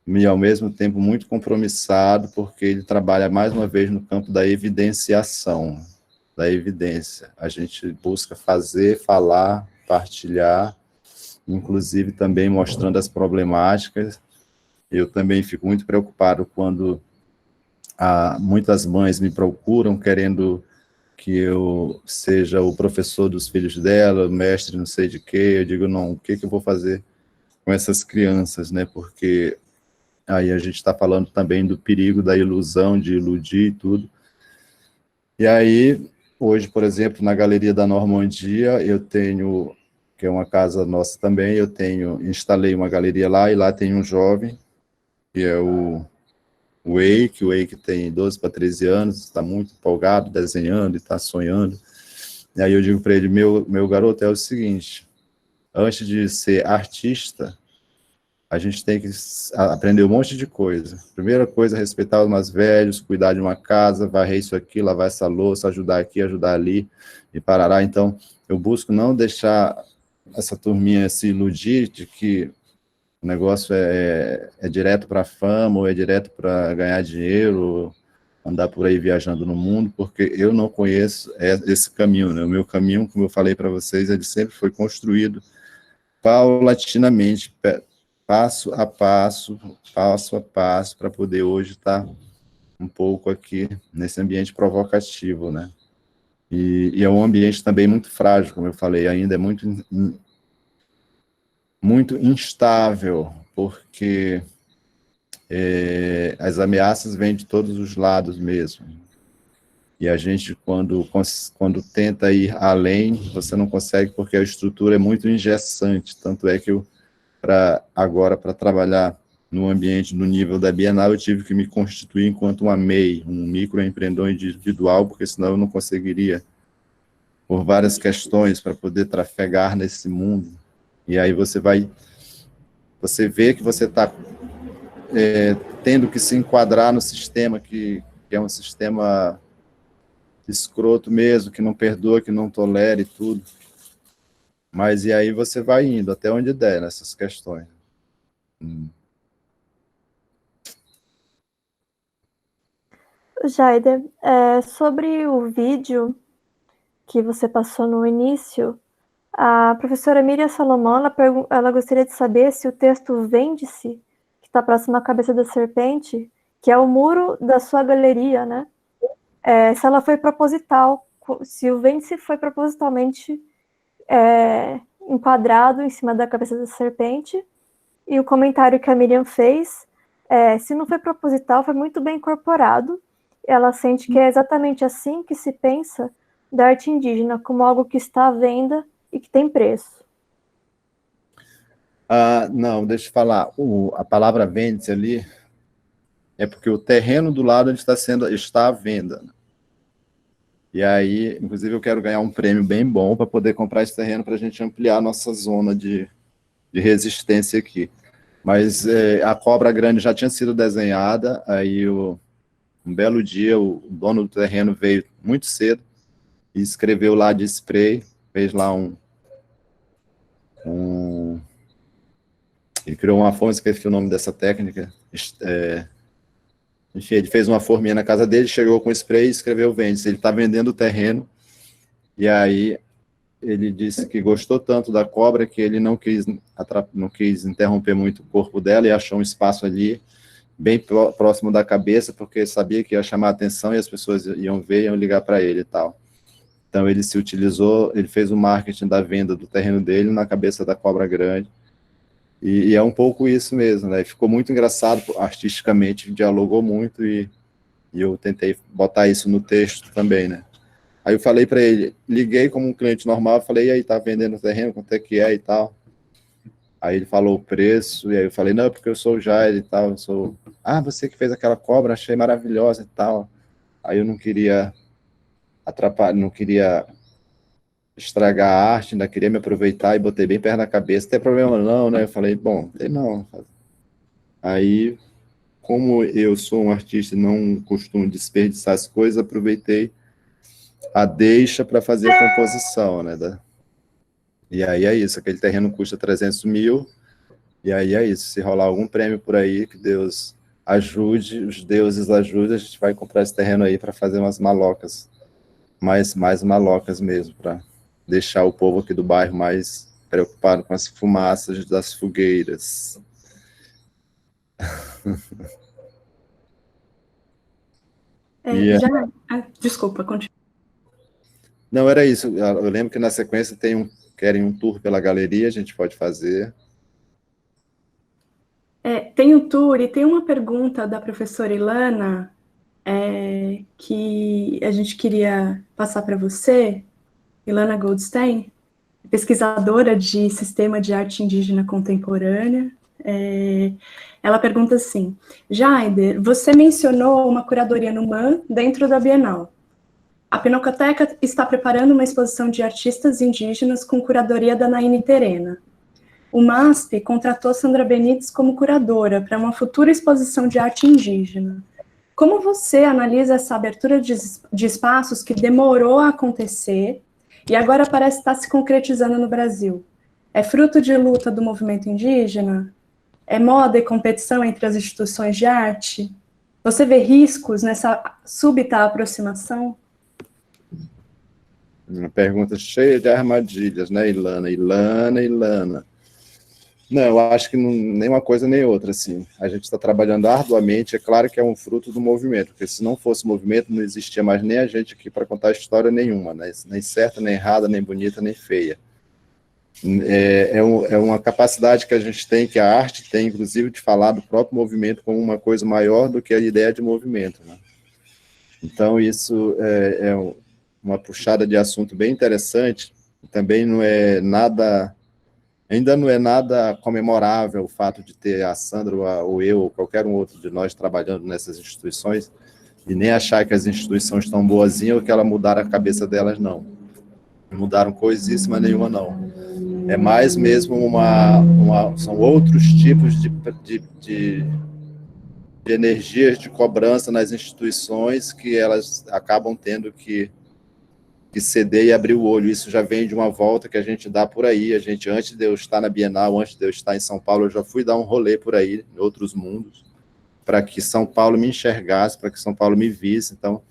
e ao mesmo tempo muito compromissado, porque ele trabalha mais uma vez no campo da evidenciação, da evidência. A gente busca fazer, falar, partilhar, inclusive também mostrando as problemáticas. Eu também fico muito preocupado quando muitas mães me procuram querendo que eu seja o professor dos filhos dela, mestre não sei de quê. Eu digo, não, o que eu vou fazer com essas crianças, né? Porque aí a gente está falando também do perigo da ilusão, de iludir e tudo. E aí hoje, por exemplo, na Galeria da Normandia, eu tenho, que é uma casa nossa também, instalei uma galeria lá, e lá tem um jovem, que é o Wake tem 12 para 13 anos, está muito empolgado, desenhando e está sonhando. E aí eu digo para ele, meu garoto, é o seguinte, antes de ser artista, a gente tem que aprender um monte de coisa. Primeira coisa, respeitar os mais velhos, cuidar de uma casa, varrer isso aqui, lavar essa louça, ajudar aqui, ajudar ali, e parará. Então, eu busco não deixar essa turminha se iludir de que o negócio é direto para a fama, ou é direto para ganhar dinheiro, andar por aí viajando no mundo, porque eu não conheço esse caminho, né? O meu caminho, como eu falei para vocês, ele sempre foi construído paulatinamente, passo a passo, para poder hoje estar um pouco aqui nesse ambiente provocativo, né? E é um ambiente também muito frágil, como eu falei, ainda é muito instável, porque as ameaças vêm de todos os lados mesmo. E a gente, quando tenta ir além, você não consegue, porque a estrutura é muito engessante. Tanto é que para trabalhar no ambiente, no nível da Bienal, eu tive que me constituir enquanto uma MEI, um microempreendedor individual, porque senão eu não conseguiria, por várias questões, para poder trafegar nesse mundo. E aí você vê que você está tendo que se enquadrar no sistema que é um sistema escroto mesmo, que não perdoa, que não tolera e tudo. Mas e aí você vai indo até onde der nessas questões. Jaider, sobre o vídeo que você passou no início, a professora Miriam Salomão, ela gostaria de saber se o texto Vende-se, que está próximo à cabeça da serpente, que é o muro da sua galeria, né? Se ela foi proposital, se o Vende-se foi propositalmente enquadrado em cima da cabeça da serpente, e o comentário que a Miriam fez, se não foi proposital, foi muito bem incorporado. Ela sente que é exatamente assim que se pensa da arte indígena, como algo que está à venda e que tem preço. Não, deixa eu falar. A palavra vende-se ali é porque o terreno do lado está à venda. E aí, inclusive, eu quero ganhar um prêmio bem bom para poder comprar esse terreno para a gente ampliar a nossa zona de resistência aqui. Mas a cobra grande já tinha sido desenhada, aí um belo dia o dono do terreno veio muito cedo e escreveu lá de spray, fez lá ele criou uma forma, esqueci o nome dessa técnica, enfim, ele fez uma forminha na casa dele, chegou com spray e escreveu vende-se. Ele está vendendo o terreno, e aí ele disse que gostou tanto da cobra que ele não quis interromper muito o corpo dela e achou um espaço ali, bem próximo da cabeça, porque sabia que ia chamar a atenção e as pessoas iam ver e iam ligar para ele e tal. Então ele ele fez o marketing da venda do terreno dele na cabeça da cobra grande, e é um pouco isso mesmo, né? Ficou muito engraçado, artisticamente, dialogou muito, e eu tentei botar isso no texto também, né? Aí eu falei para ele, liguei como um cliente normal, falei, e aí, tá vendendo o terreno, quanto é que é e tal? Aí ele falou o preço, e aí eu falei, não, porque eu sou o Jair e tal, você que fez aquela cobra, achei maravilhosa e tal. Aí eu não queria atrapalhar, não queria estragar a arte, ainda queria me aproveitar e botei bem perto da cabeça, não tem problema não, né? Eu falei, bom, tem não. Aí, como eu sou um artista e não costumo desperdiçar as coisas, aproveitei a deixa para fazer a composição, né? E aí é isso, aquele terreno custa 300 mil, e aí é isso, se rolar algum prêmio por aí, que Deus ajude, os deuses ajudem, a gente vai comprar esse terreno aí para fazer umas malocas, mais malocas mesmo, para deixar o povo aqui do bairro mais preocupado com as fumaças das fogueiras. Desculpa, continua. Não, era isso. Eu lembro que na sequência querem um tour pela galeria, a gente pode fazer. Tem um tour, e tem uma pergunta da professora Ilana, que a gente queria passar para você, Ilana Goldstein, pesquisadora de Sistema de Arte Indígena Contemporânea. Ela pergunta assim: Jaider, você mencionou uma curadoria no MAN dentro da Bienal. A Pinacoteca está preparando uma exposição de artistas indígenas com curadoria da Naine Terena. O MASP contratou Sandra Benites como curadora para uma futura exposição de arte indígena. Como você analisa essa abertura de espaços que demorou a acontecer e agora parece estar se concretizando no Brasil? É fruto de luta do movimento indígena? É moda e competição entre as instituições de arte? Você vê riscos nessa súbita aproximação? Uma pergunta cheia de armadilhas, né, Ilana? Ilana. Não, eu acho que nem uma coisa nem outra, assim. A gente está trabalhando arduamente, é claro que é um fruto do movimento, porque se não fosse movimento, não existia mais nem a gente aqui para contar história nenhuma, né? Nem certa, nem errada, nem bonita, nem feia. É uma capacidade que a gente tem, que a arte tem, inclusive, de falar do próprio movimento como uma coisa maior do que a ideia de movimento, né? Então, isso é uma puxada de assunto bem interessante, também não é nada... Ainda não é nada comemorável o fato de ter a Sandra ou eu ou qualquer um outro de nós trabalhando nessas instituições e nem achar que as instituições estão boazinhas ou que elas mudaram a cabeça delas, não. Não mudaram coisíssima nenhuma, não. É mais mesmo são outros tipos de energias de cobrança nas instituições que elas acabam tendo que ceder e abrir o olho. Isso já vem de uma volta que a gente dá por aí. A gente, antes de eu estar na Bienal, antes de eu estar em São Paulo, eu já fui dar um rolê por aí, em outros mundos, para que São Paulo me enxergasse, para que São Paulo me visse. Então,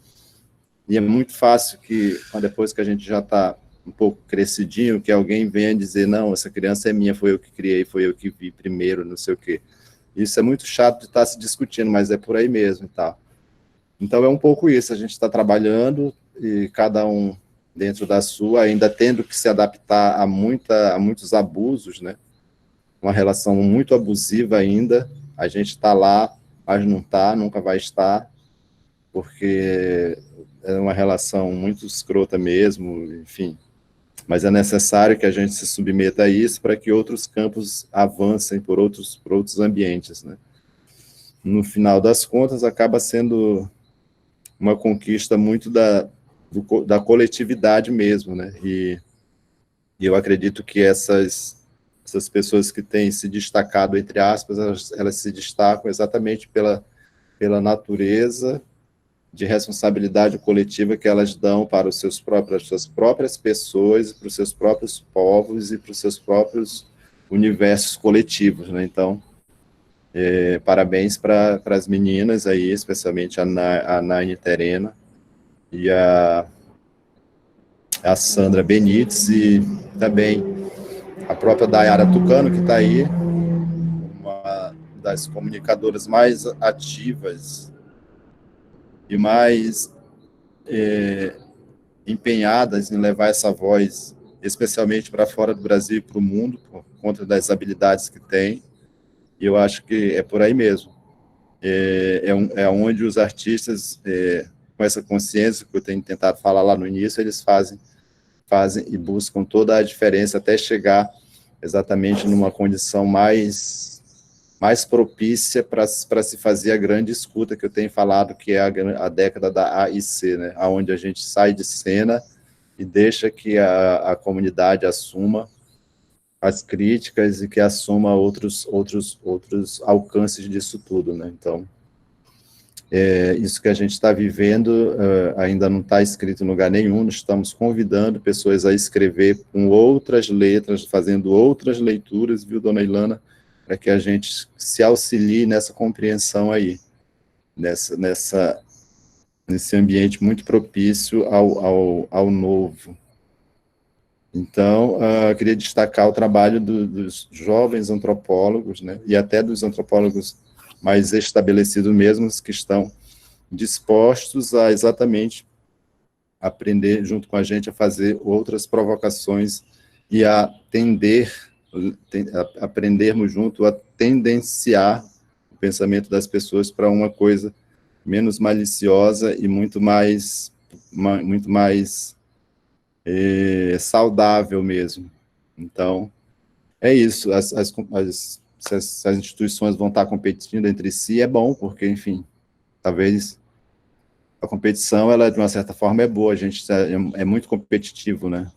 e é muito fácil que, depois que a gente já está um pouco crescidinho, que alguém venha dizer, não, essa criança é minha, foi eu que criei, foi eu que vi primeiro, não sei o quê. Isso é muito chato de estar se discutindo, mas é por aí mesmo e tal. Então, é um pouco isso. A gente está trabalhando e cada um dentro da sua, ainda tendo que se adaptar a muitos abusos, né? Uma relação muito abusiva ainda. A gente está lá, mas não está, nunca vai estar, porque é uma relação muito escrota mesmo, enfim. Mas é necessário que a gente se submeta a isso para que outros campos avancem por outros ambientes, né? No final das contas, acaba sendo uma conquista muito da coletividade mesmo, né? E eu acredito que essas pessoas que têm se destacado, entre aspas, elas se destacam exatamente pela natureza de responsabilidade coletiva que elas dão para as suas próprias pessoas, para os seus próprios povos e para os seus próprios universos coletivos, né? Então, parabéns para as meninas aí, especialmente a Naine Terena e a Sandra Benites, e também a própria Dayara Tucano, que está aí, uma das comunicadoras mais ativas e mais empenhadas em levar essa voz, especialmente para fora do Brasil e para o mundo, por conta das habilidades que tem, e eu acho que é por aí mesmo. É onde os artistas, com essa consciência que eu tenho tentado falar lá no início, eles fazem e buscam toda a diferença até chegar exatamente numa condição mais propícia para se fazer a grande escuta que eu tenho falado, que é a década da AIC, né? Onde a gente sai de cena e deixa que a comunidade assuma as críticas e que assuma outros alcances disso tudo, né? Então, isso que a gente está vivendo ainda não está escrito em lugar nenhum. Nós estamos convidando pessoas a escrever com outras letras, fazendo outras leituras, viu, dona Ilana, para que a gente se auxilie nessa compreensão aí, nesse ambiente muito propício ao novo. Então, queria destacar o trabalho dos jovens antropólogos, né, e até dos antropólogos mais estabelecidos mesmos, que estão dispostos a exatamente aprender junto com a gente a fazer outras provocações e aprendermos junto a tendenciar o pensamento das pessoas para uma coisa menos maliciosa e muito mais saudável mesmo. Então, é isso. Se as instituições vão estar competindo entre si, é bom, porque, enfim, talvez a competição, ela, de uma certa forma, é boa. A gente é muito competitivo, né?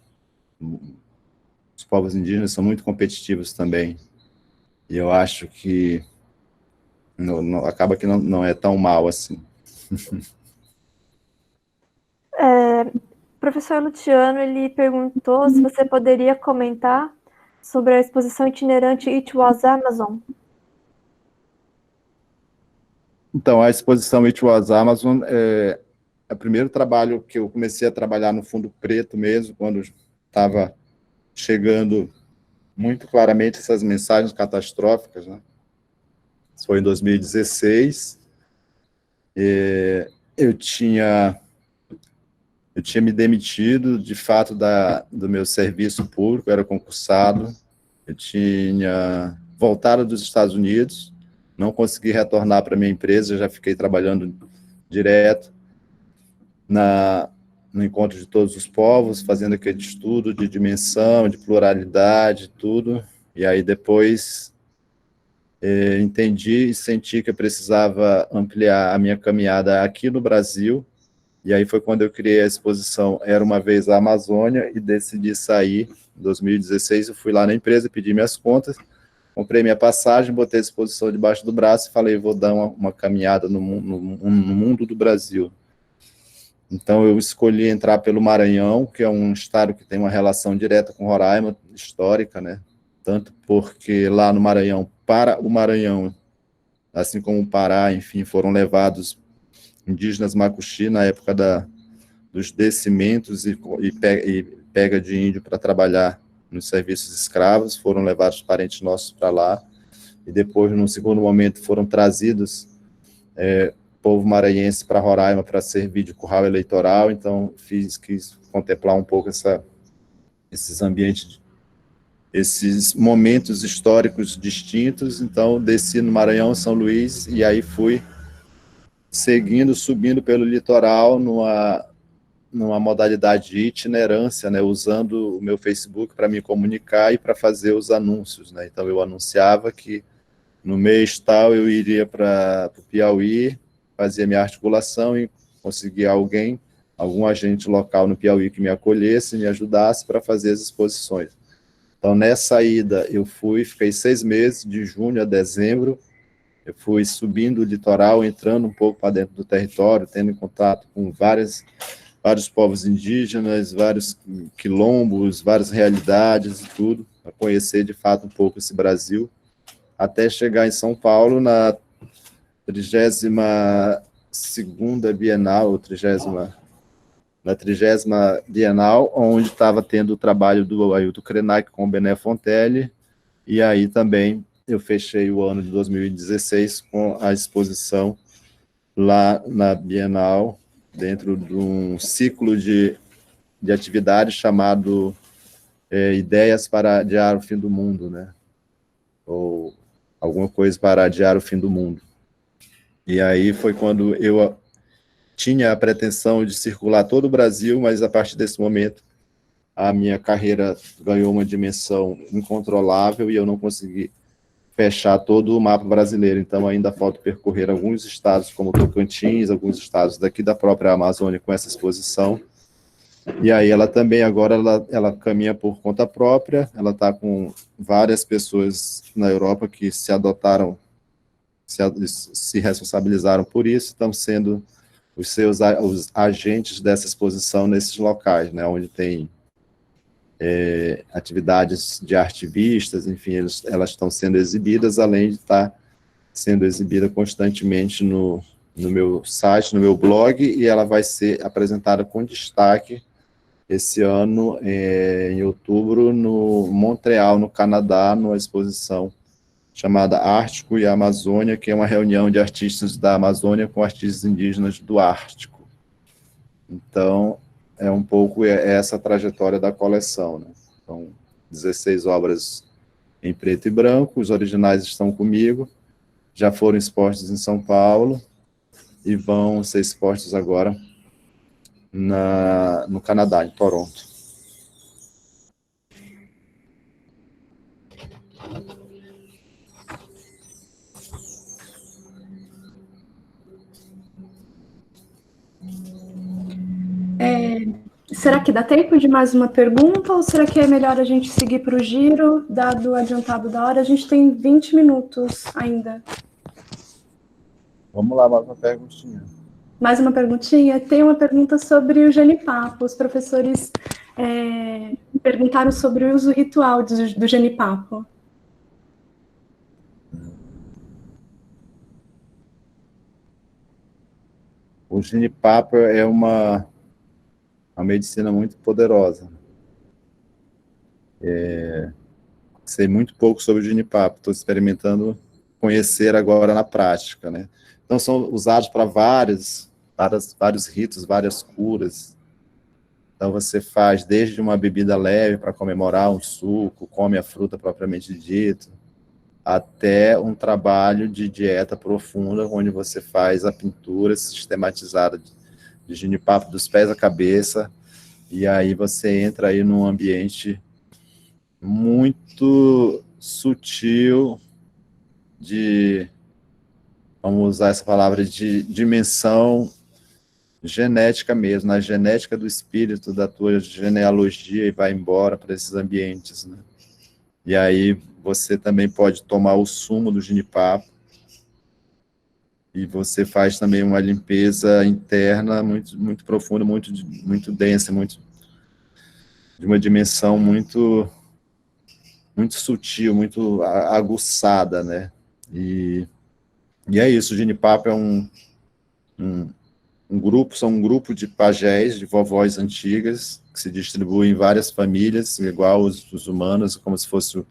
Os povos indígenas são muito competitivos também. E eu acho que acaba que não é tão mal assim. Professor Luciano, ele perguntou se você poderia comentar sobre a exposição itinerante It Was Amazon. Então, a exposição It Was Amazon é o primeiro trabalho que eu comecei a trabalhar no fundo preto mesmo, quando estava chegando muito claramente essas mensagens catastróficas, né? Isso foi em 2016. Eu tinha me demitido, de fato, do meu serviço público, eu era concursado, eu tinha voltado dos Estados Unidos, não consegui retornar para a minha empresa, já fiquei trabalhando direto no Encontro de Todos os Povos, fazendo aquele estudo de dimensão, de pluralidade, tudo, e aí depois entendi e senti que eu precisava ampliar a minha caminhada aqui no Brasil, e aí foi quando eu criei a exposição Era Uma Vez a Amazônia, e decidi sair. Em 2016, eu fui lá na empresa, pedi minhas contas, comprei minha passagem, botei a exposição debaixo do braço e falei, vou dar uma caminhada no mundo do Brasil. Então, eu escolhi entrar pelo Maranhão, que é um estado que tem uma relação direta com Roraima, histórica, né? Tanto porque lá no Maranhão, para o Maranhão, assim como o Pará, enfim, foram levados indígenas Macuxi na época dos descimentos e pega de índio para trabalhar nos serviços escravos, foram levados parentes nossos para lá, e depois, num segundo momento, foram trazidos povo maranhense para Roraima para servir de curral eleitoral. Então quis contemplar um pouco esses ambientes, esses momentos históricos distintos. Então desci no Maranhão, São Luís, e aí fui subindo pelo litoral numa modalidade de itinerância, né, usando o meu Facebook para me comunicar e para fazer os anúncios, né? Então eu anunciava que no mês tal eu iria para o Piauí, fazia minha articulação e conseguia algum agente local no Piauí que me acolhesse, me ajudasse para fazer as exposições. Então, nessa ida, fiquei 6 meses, de junho a dezembro, eu fui subindo o litoral, entrando um pouco para dentro do território, tendo contato com vários povos indígenas, vários quilombos, várias realidades e tudo, para conhecer, de fato, um pouco esse Brasil, até chegar em São Paulo, na 32ª Bienal, na 30ª Bienal, onde estava tendo o trabalho do Ailton Krenak com o Bené Fontelli, e aí também eu fechei o ano de 2016 com a exposição lá na Bienal, dentro de um ciclo de atividades chamado Ideias para Adiar o Fim do Mundo, né? Ou alguma coisa para adiar o fim do mundo. E aí foi quando eu tinha a pretensão de circular todo o Brasil, mas a partir desse momento a minha carreira ganhou uma dimensão incontrolável e eu não consegui fechar todo o mapa brasileiro. Então ainda falta percorrer alguns estados como Tocantins, alguns estados daqui da própria Amazônia com essa exposição. E aí ela também agora ela caminha por conta própria, ela está com várias pessoas na Europa que se responsabilizaram por isso, estão sendo os agentes dessa exposição nesses locais, né, onde tem atividades de artivistas, enfim, elas estão sendo exibidas, além de estar sendo exibida constantemente no meu site, no meu blog, e ela vai ser apresentada com destaque esse ano, em outubro, no Montreal, no Canadá, numa exposição chamada Ártico e Amazônia, que é uma reunião de artistas da Amazônia com artistas indígenas do Ártico. Então, é um pouco essa trajetória da coleção, né? Então, 16 obras em preto e branco, os originais estão comigo, já foram expostos em São Paulo, e vão ser expostos agora no Canadá, em Toronto. Será que dá tempo de mais uma pergunta ou será que é melhor a gente seguir para o giro, dado o adiantado da hora? A gente tem 20 minutos ainda. Vamos lá, mais uma perguntinha. Mais uma perguntinha? Tem uma pergunta sobre o genipapo. Os professores perguntaram sobre o uso ritual do genipapo. O genipapo é uma medicina muito poderosa. Sei muito pouco sobre o genipapo, estou experimentando conhecer agora na prática, né? Então, são usados para vários ritos, várias curas. Então, você faz desde uma bebida leve para comemorar um suco, come a fruta propriamente dita, até um trabalho de dieta profunda, onde você faz a pintura sistematizada de genipapo dos pés à cabeça, e aí você entra aí num ambiente muito sutil vamos usar essa palavra, de dimensão genética mesmo, na genética do espírito, da tua genealogia, e vai embora para esses ambientes, né? E aí você também pode tomar o sumo do genipapo, e você faz também uma limpeza interna muito, muito profunda, muito densa, de uma dimensão muito sutil, muito aguçada, né? E é isso, o genipapo é são um grupo de pajés, de vovós antigas, que se distribuem em várias famílias, igual os humanos, como se fosse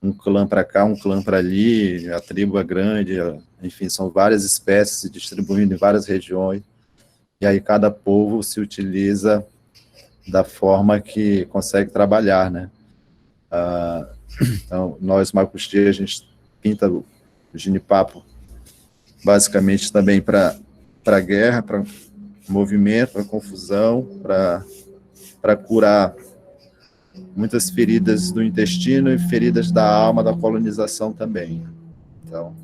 um clã para cá, um clã para ali, a tribo é grande, enfim, são várias espécies se distribuindo em várias regiões, e aí cada povo se utiliza da forma que consegue trabalhar, né? Então, nós, Macuxi, a gente pinta o genipapo basicamente também para guerra, para movimento, para confusão, para curar muitas feridas do intestino e feridas da alma, da colonização também. Então,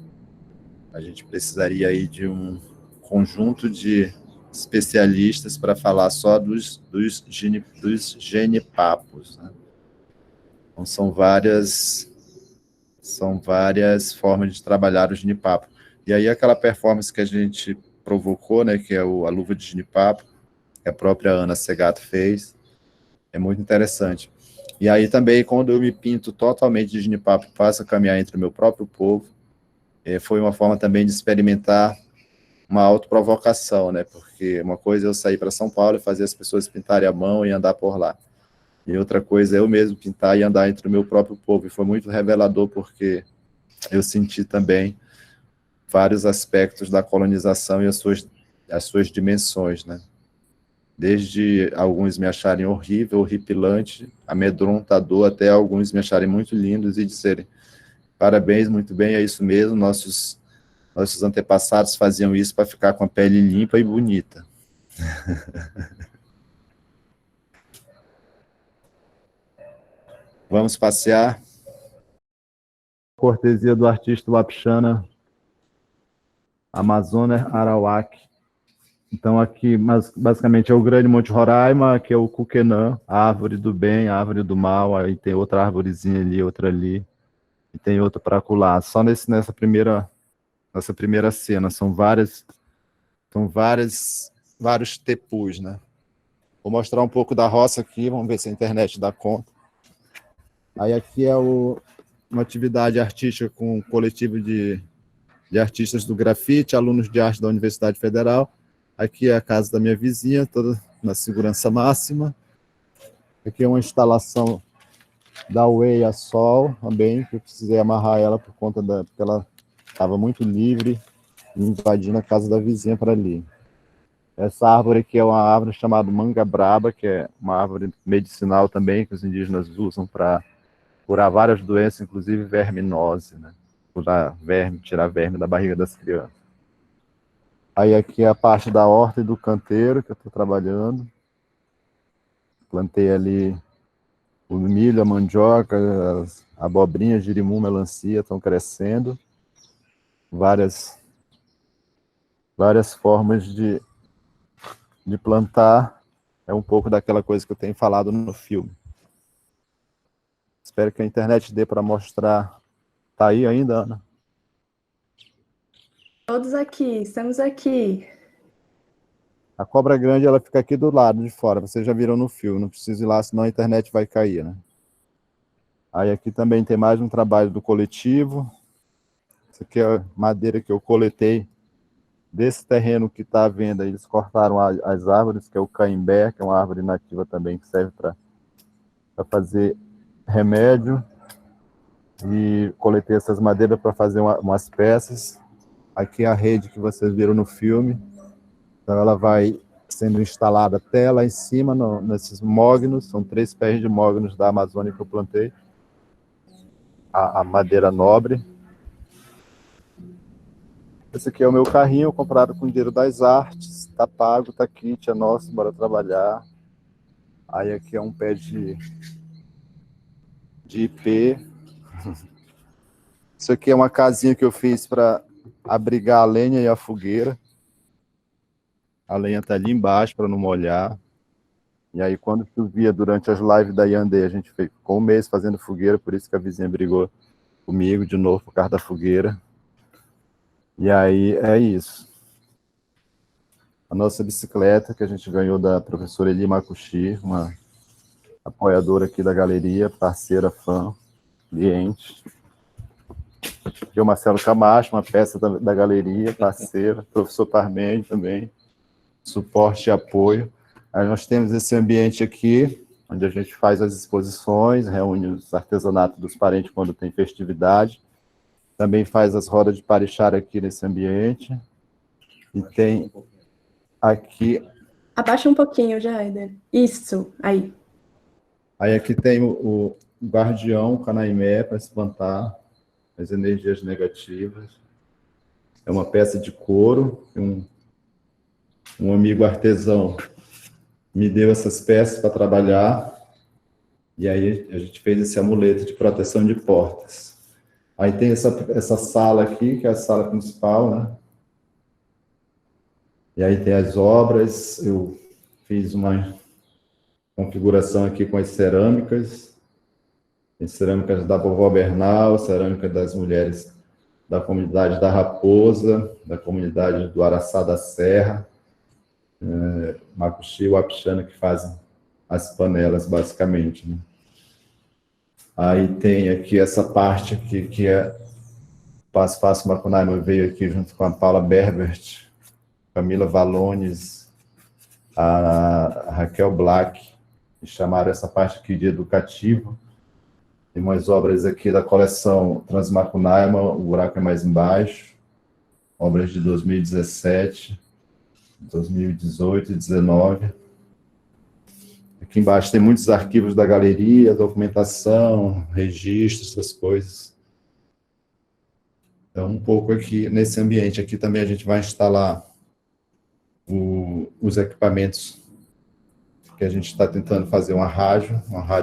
a gente precisaria aí de um conjunto de especialistas para falar só dos genipapos, né? Então, são várias formas de trabalhar o genipapo. E aí aquela performance que a gente provocou, né, que é a luva de genipapo, que a própria Ana Segato fez, é muito interessante. E aí também, quando eu me pinto totalmente de genipapo e passo a caminhar entre o meu próprio povo, foi uma forma também de experimentar uma autoprovocação, né, porque uma coisa é eu sair para São Paulo e fazer as pessoas pintarem a mão e andar por lá. E outra coisa é eu mesmo pintar e andar entre o meu próprio povo. E foi muito revelador, porque eu senti também vários aspectos da colonização e as suas dimensões, né? Desde alguns me acharem horrível, horripilante, amedrontador, até alguns me acharem muito lindos e dizerem: parabéns, muito bem, é isso mesmo, nossos antepassados faziam isso para ficar com a pele limpa e bonita. Vamos passear. Cortesia do artista Wapixana, Amazônia Arawak. Então, aqui, basicamente, é o Grande Monte Roraima, que é o Cuquenã, a árvore do bem, a árvore do mal, aí tem outra árvorezinha ali, outra ali, e tem outra para acolá. Só nessa primeira cena, são vários tepus, né? Vou mostrar um pouco da roça aqui, vamos ver se a internet dá conta. Aí aqui é uma atividade artística com um coletivo de artistas do grafite, alunos de arte da Universidade Federal. Aqui é a casa da minha vizinha, toda na segurança máxima. Aqui é uma instalação da Way a Sol, também, que eu precisei amarrar ela porque ela estava muito livre, invadindo a casa da vizinha para ali. Essa árvore aqui é uma árvore chamada manga braba, que é uma árvore medicinal também, que os indígenas usam para curar várias doenças, inclusive verminose, né? Tirar verme da barriga das crianças. Aí aqui é a parte da horta e do canteiro que eu estou trabalhando. Plantei ali o milho, a mandioca, as abobrinhas, girimum, melancia estão crescendo. Várias formas de plantar. É um pouco daquela coisa que eu tenho falado no filme. Espero que a internet dê para mostrar. Tá aí ainda, Ana? Todos aqui, estamos aqui. A cobra grande, ela fica aqui do lado de fora. Vocês já viram no filme. Não precisa ir lá, senão a internet vai cair, né? Aí aqui também tem mais um trabalho do coletivo. Isso aqui é madeira que eu coletei desse terreno que está à venda. Eles cortaram as árvores, que é o caimbé, que é uma árvore nativa também, que serve para fazer remédio. E coletei essas madeiras para fazer umas peças. Aqui é a rede que vocês viram no filme. Então ela vai sendo instalada até lá em cima, nesses mognos. São 3 pés de mognos da Amazônia que eu plantei. A madeira nobre. Esse aqui é o meu carrinho, comprado com dinheiro das artes. Tá pago, tá kit, é nosso, bora trabalhar. Aí aqui é um pé de IP. Isso aqui é uma casinha que eu fiz para abrigar a lenha e a fogueira. A lenha tá ali embaixo para não molhar. E aí quando chovia durante as lives da Yandê, a gente ficou um mês fazendo fogueira, por isso que a vizinha brigou comigo de novo por causa da fogueira. E aí é isso. A nossa bicicleta que a gente ganhou da professora Eli Makushi, uma apoiadora aqui da galeria, parceira, fã, cliente. E o Marcelo Camacho, uma peça da galeria, parceira, professor Parmen também, suporte e apoio. Aí nós temos esse ambiente aqui, onde a gente faz as exposições, reúne os artesanatos dos parentes quando tem festividade. Também faz as rodas de parixara aqui nesse ambiente. E tem aqui... Abaixa um pouquinho, Jaider. Isso, aí. Aí aqui tem o guardião, o canaimé, para espantar as energias negativas. É uma peça de couro. Um amigo artesão me deu essas peças para trabalhar. E aí a gente fez esse amuleto de proteção de portas. Aí tem essa sala aqui, que é a sala principal, né? E aí tem as obras. Eu fiz uma configuração aqui com as cerâmicas. Tem cerâmicas da vovó Bernal, cerâmica das mulheres da comunidade da Raposa, da comunidade do Araçá da Serra, Makushi e Wapixana, que fazem as panelas, basicamente, né? Aí tem aqui essa parte aqui, que é Passo Fácil Macunaíma, veio aqui junto com a Paula Berbert, Camila Valones, a Raquel Black, e chamaram essa parte aqui de educativo. Tem umas obras aqui da coleção Transmacunaíma, O Buraco é Mais Embaixo, obras de 2017, 2018 e 2019. Aqui embaixo tem muitos arquivos da galeria, documentação, registros, essas coisas. Então, um pouco aqui, nesse ambiente aqui também a gente vai instalar os equipamentos que a gente está tentando fazer uma rádio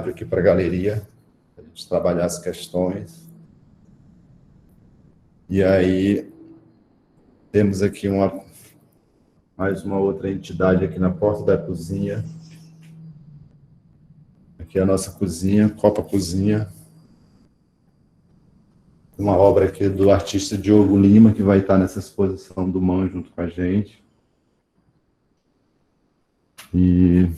aqui para a galeria, para a gente trabalhar as questões. E aí, temos aqui mais uma outra entidade aqui na porta da cozinha. Aqui é a nossa cozinha, Copa Cozinha. Uma obra aqui do artista Diogo Lima, que vai estar nessa exposição do MAN junto com a gente. E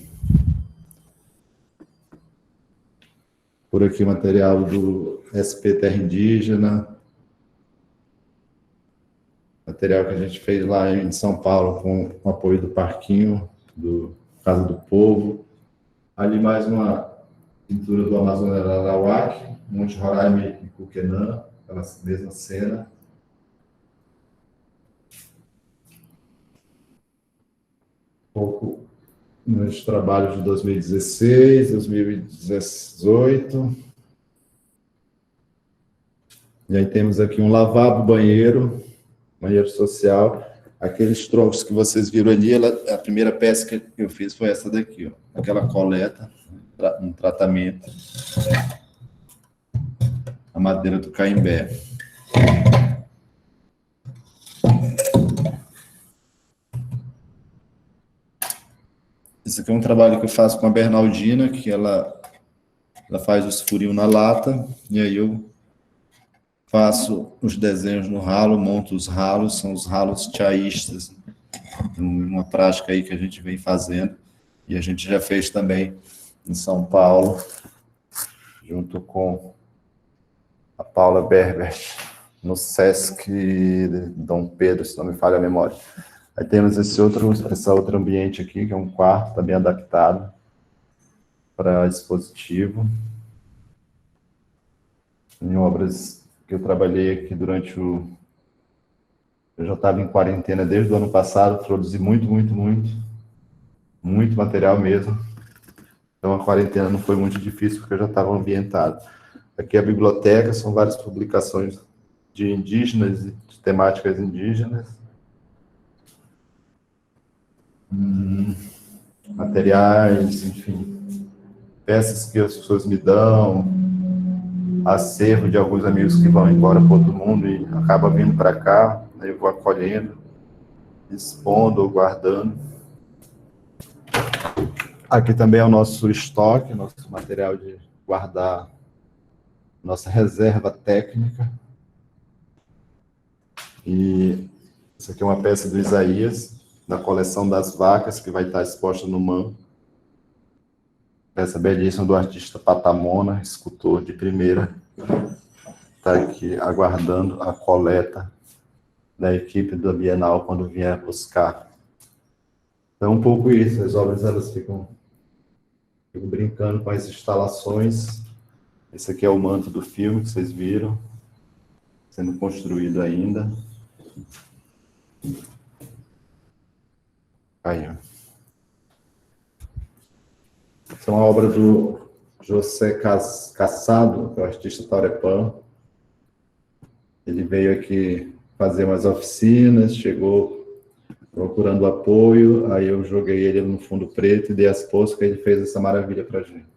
por aqui material do SP Terra Indígena. Material que a gente fez lá em São Paulo com o apoio do Parquinho, do Casa do Povo. Ali mais uma pintura do Amazonas Arawak, Monte Roraima e Cuquenã, aquela mesma cena. Um pouco nos trabalhos de 2016, 2018. E aí temos aqui um lavabo, banheiro social. Aqueles troncos que vocês viram ali, a primeira peça que eu fiz foi essa daqui, ó. Aquela coleta, um tratamento, a madeira do caimbé. Esse aqui é um trabalho que eu faço com a Bernaldina, que ela faz os furinhos na lata, e aí eu faço os desenhos no ralo, monto os ralos, são os ralos chaístas, uma prática aí que a gente vem fazendo, e a gente já fez também em São Paulo, junto com a Paula Berber, no Sesc Dom Pedro, se não me falha a memória. Aí temos esse outro ambiente aqui, que é um quarto também adaptado para dispositivo. Em obras que eu trabalhei aqui durante o... Eu já estava em quarentena desde o ano passado, produzi muito material mesmo. Então a quarentena não foi muito difícil, porque eu já estava ambientado. Aqui é a biblioteca, são várias publicações de indígenas e de temáticas indígenas. Materiais, enfim, peças que as pessoas me dão, acervo de alguns amigos que vão embora para outro mundo e acabam vindo para cá, aí eu vou acolhendo, expondo ou guardando. Aqui também é o nosso estoque, nosso material de guardar, nossa reserva técnica. E isso aqui é uma peça do Isaías, da coleção das vacas, que vai estar exposta no MAM. Peça belíssima do artista Patamona, escultor de primeira. Está aqui aguardando a coleta da equipe da Bienal quando vier buscar. Então, um pouco isso, as obras elas ficam brincando com as instalações. Esse aqui é o manto do filme que vocês viram, sendo construído ainda. Aí, ó. Essa é uma obra do José Cassado, que é o artista Taurepã. Ele veio aqui fazer umas oficinas, chegou procurando apoio, aí eu joguei ele no fundo preto e dei as poscas, e ele fez essa maravilha pra gente.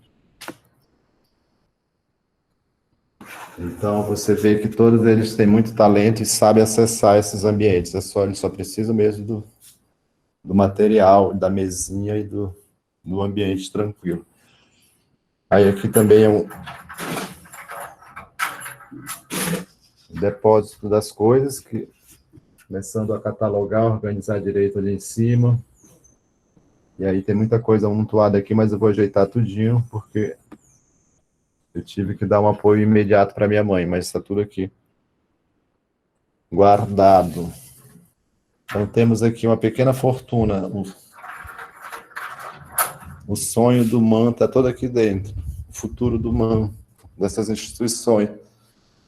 Então, você vê que todos eles têm muito talento e sabem acessar esses ambientes. Eles só precisam mesmo do material, da mesinha e do ambiente tranquilo. Aí aqui também é um depósito das coisas, que começando a catalogar, organizar direito ali em cima. E aí tem muita coisa amontoada aqui, mas eu vou ajeitar tudinho, porque eu tive que dar um apoio imediato para minha mãe, mas está tudo aqui guardado. Então temos aqui uma pequena fortuna. O sonho do MAN está todo aqui dentro. O futuro do MAN, dessas instituições,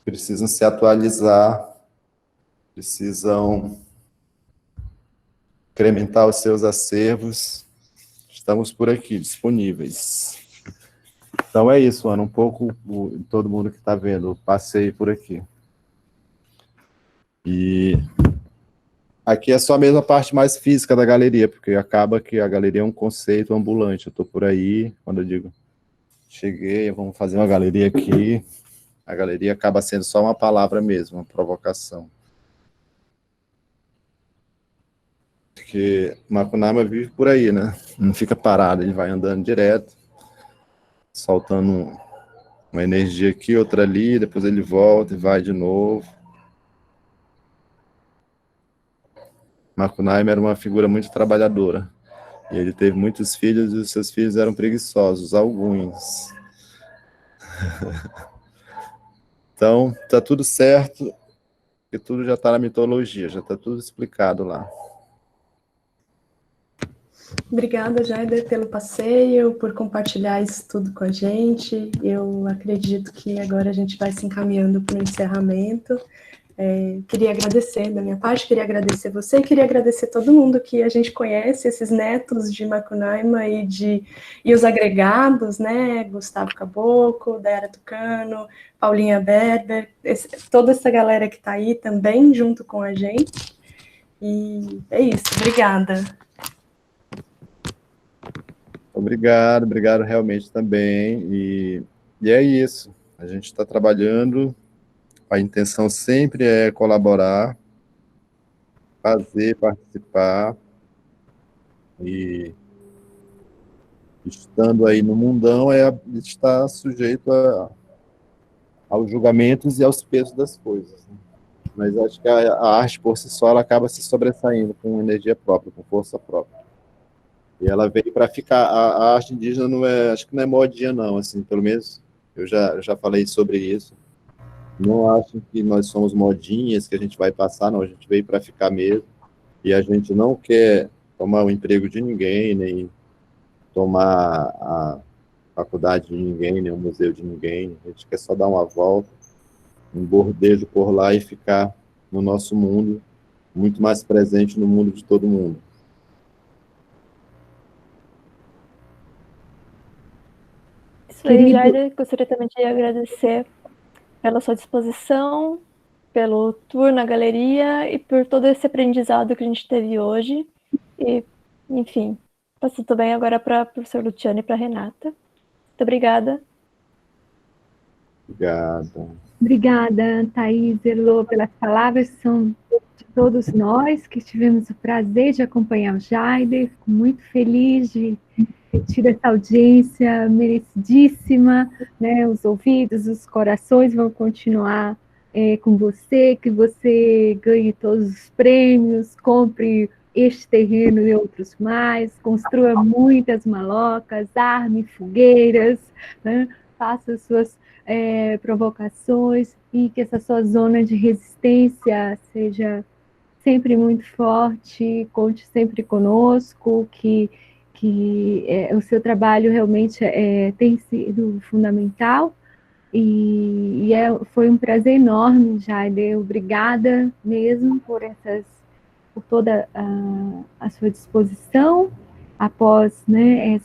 precisam se atualizar, precisam incrementar os seus acervos. Estamos por aqui, disponíveis. Então é isso, Ana, um pouco todo mundo que está vendo, passei por aqui. E aqui é só mesmo a parte mais física da galeria, porque acaba que a galeria é um conceito ambulante. Eu estou por aí, quando eu digo, cheguei, vamos fazer uma galeria aqui, a galeria acaba sendo só uma palavra mesmo, uma provocação. Porque Macunaíma vive por aí, né? Não fica parado, ele vai andando direto, soltando uma energia aqui, outra ali, depois ele volta e vai de novo. Macunaíma era uma figura muito trabalhadora. E ele teve muitos filhos, e os seus filhos eram preguiçosos, alguns. Então, está tudo certo, e tudo já está na mitologia, já está tudo explicado lá. Obrigada, Jaider, pelo passeio, por compartilhar isso tudo com a gente. Eu acredito que agora a gente vai se encaminhando para o encerramento. Queria agradecer da minha parte, queria agradecer você, queria agradecer todo mundo que a gente conhece, esses netos de Macunaíma e os agregados, né? Gustavo Caboclo, Dayara Tucano, Paulinha Berber, toda essa galera que está aí também junto com a gente. E é isso, obrigada. Obrigado realmente também. E é isso. A gente está trabalhando, a intenção sempre é colaborar, fazer, participar, e estando aí no mundão estar sujeito aos julgamentos e aos pesos das coisas, né? Mas acho que a arte por si só ela acaba se sobressaindo com energia própria, com força própria. E ela veio para ficar. A arte indígena não é, acho que não é modinha não, assim, pelo menos eu já falei sobre isso. Não acho que nós somos modinhas, que a gente vai passar, não, a gente veio para ficar mesmo. E a gente não quer tomar o emprego de ninguém, nem tomar a faculdade de ninguém, nem o museu de ninguém. A gente quer só dar uma volta, um bordejo por lá e ficar no nosso mundo, muito mais presente no mundo de todo mundo. Isso aí, Jader, gostaria também de agradecer pela sua disposição, pelo tour na galeria e por todo esse aprendizado que a gente teve hoje. E, enfim, passo também agora para o professor Luciano e para a Renata. Muito obrigada. Obrigada, Thaís e Elô, pelas palavras. São de todos nós que tivemos o prazer de acompanhar o Jader. Fico muito feliz de ter essa audiência merecidíssima, né? Os ouvidos, os corações vão continuar com você, que você ganhe todos os prêmios, compre este terreno e outros mais, construa muitas malocas, arme fogueiras, né? Faça suas provocações e que essa sua zona de resistência seja sempre muito forte, conte sempre conosco, que o seu trabalho realmente tem sido fundamental e foi um prazer enorme, Jader. Obrigada mesmo por toda a sua disposição após, né,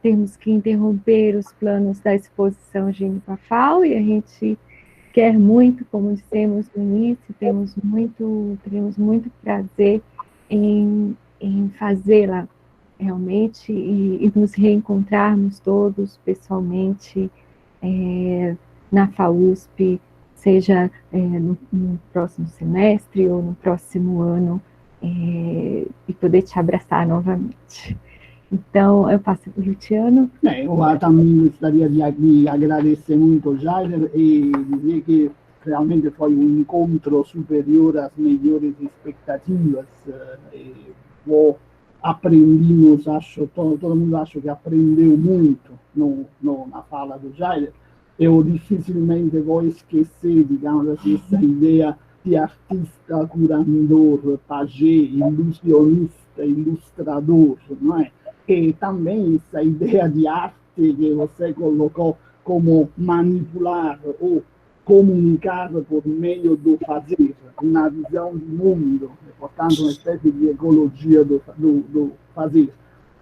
termos que interromper os planos da exposição Gênio Pafal, e a gente quer muito, como dissemos no início, teremos muito prazer em fazê-la realmente e nos reencontrarmos todos pessoalmente na FAUSP, seja no próximo semestre ou no próximo ano, e poder te abraçar novamente. Então, eu passo para o Luciano. Eu também gostaria de agradecer muito ao Jader e dizer que realmente foi um encontro superior às melhores expectativas. Aprendimos, todo mundo acha que aprendeu muito na fala do Jader. Eu dificilmente vou esquecer, digamos assim, essa ideia de artista, curador, pajé, ilusionista, ilustrador, não é? E também essa ideia de arte que você colocou como manipular ou comunicar por meio do fazer, uma visão do mundo, portanto, uma espécie de ecologia do fazer.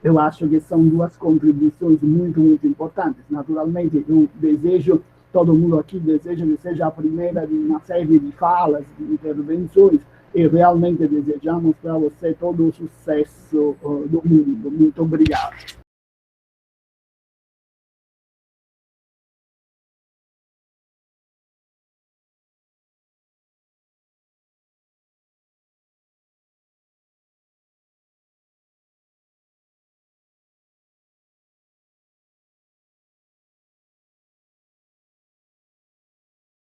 Eu acho que são duas contribuições muito, muito importantes. Naturalmente, eu desejo, todo mundo aqui deseja que seja a primeira de uma série de falas, de intervenções, e realmente desejamos para você todo o sucesso do mundo. Muito obrigado.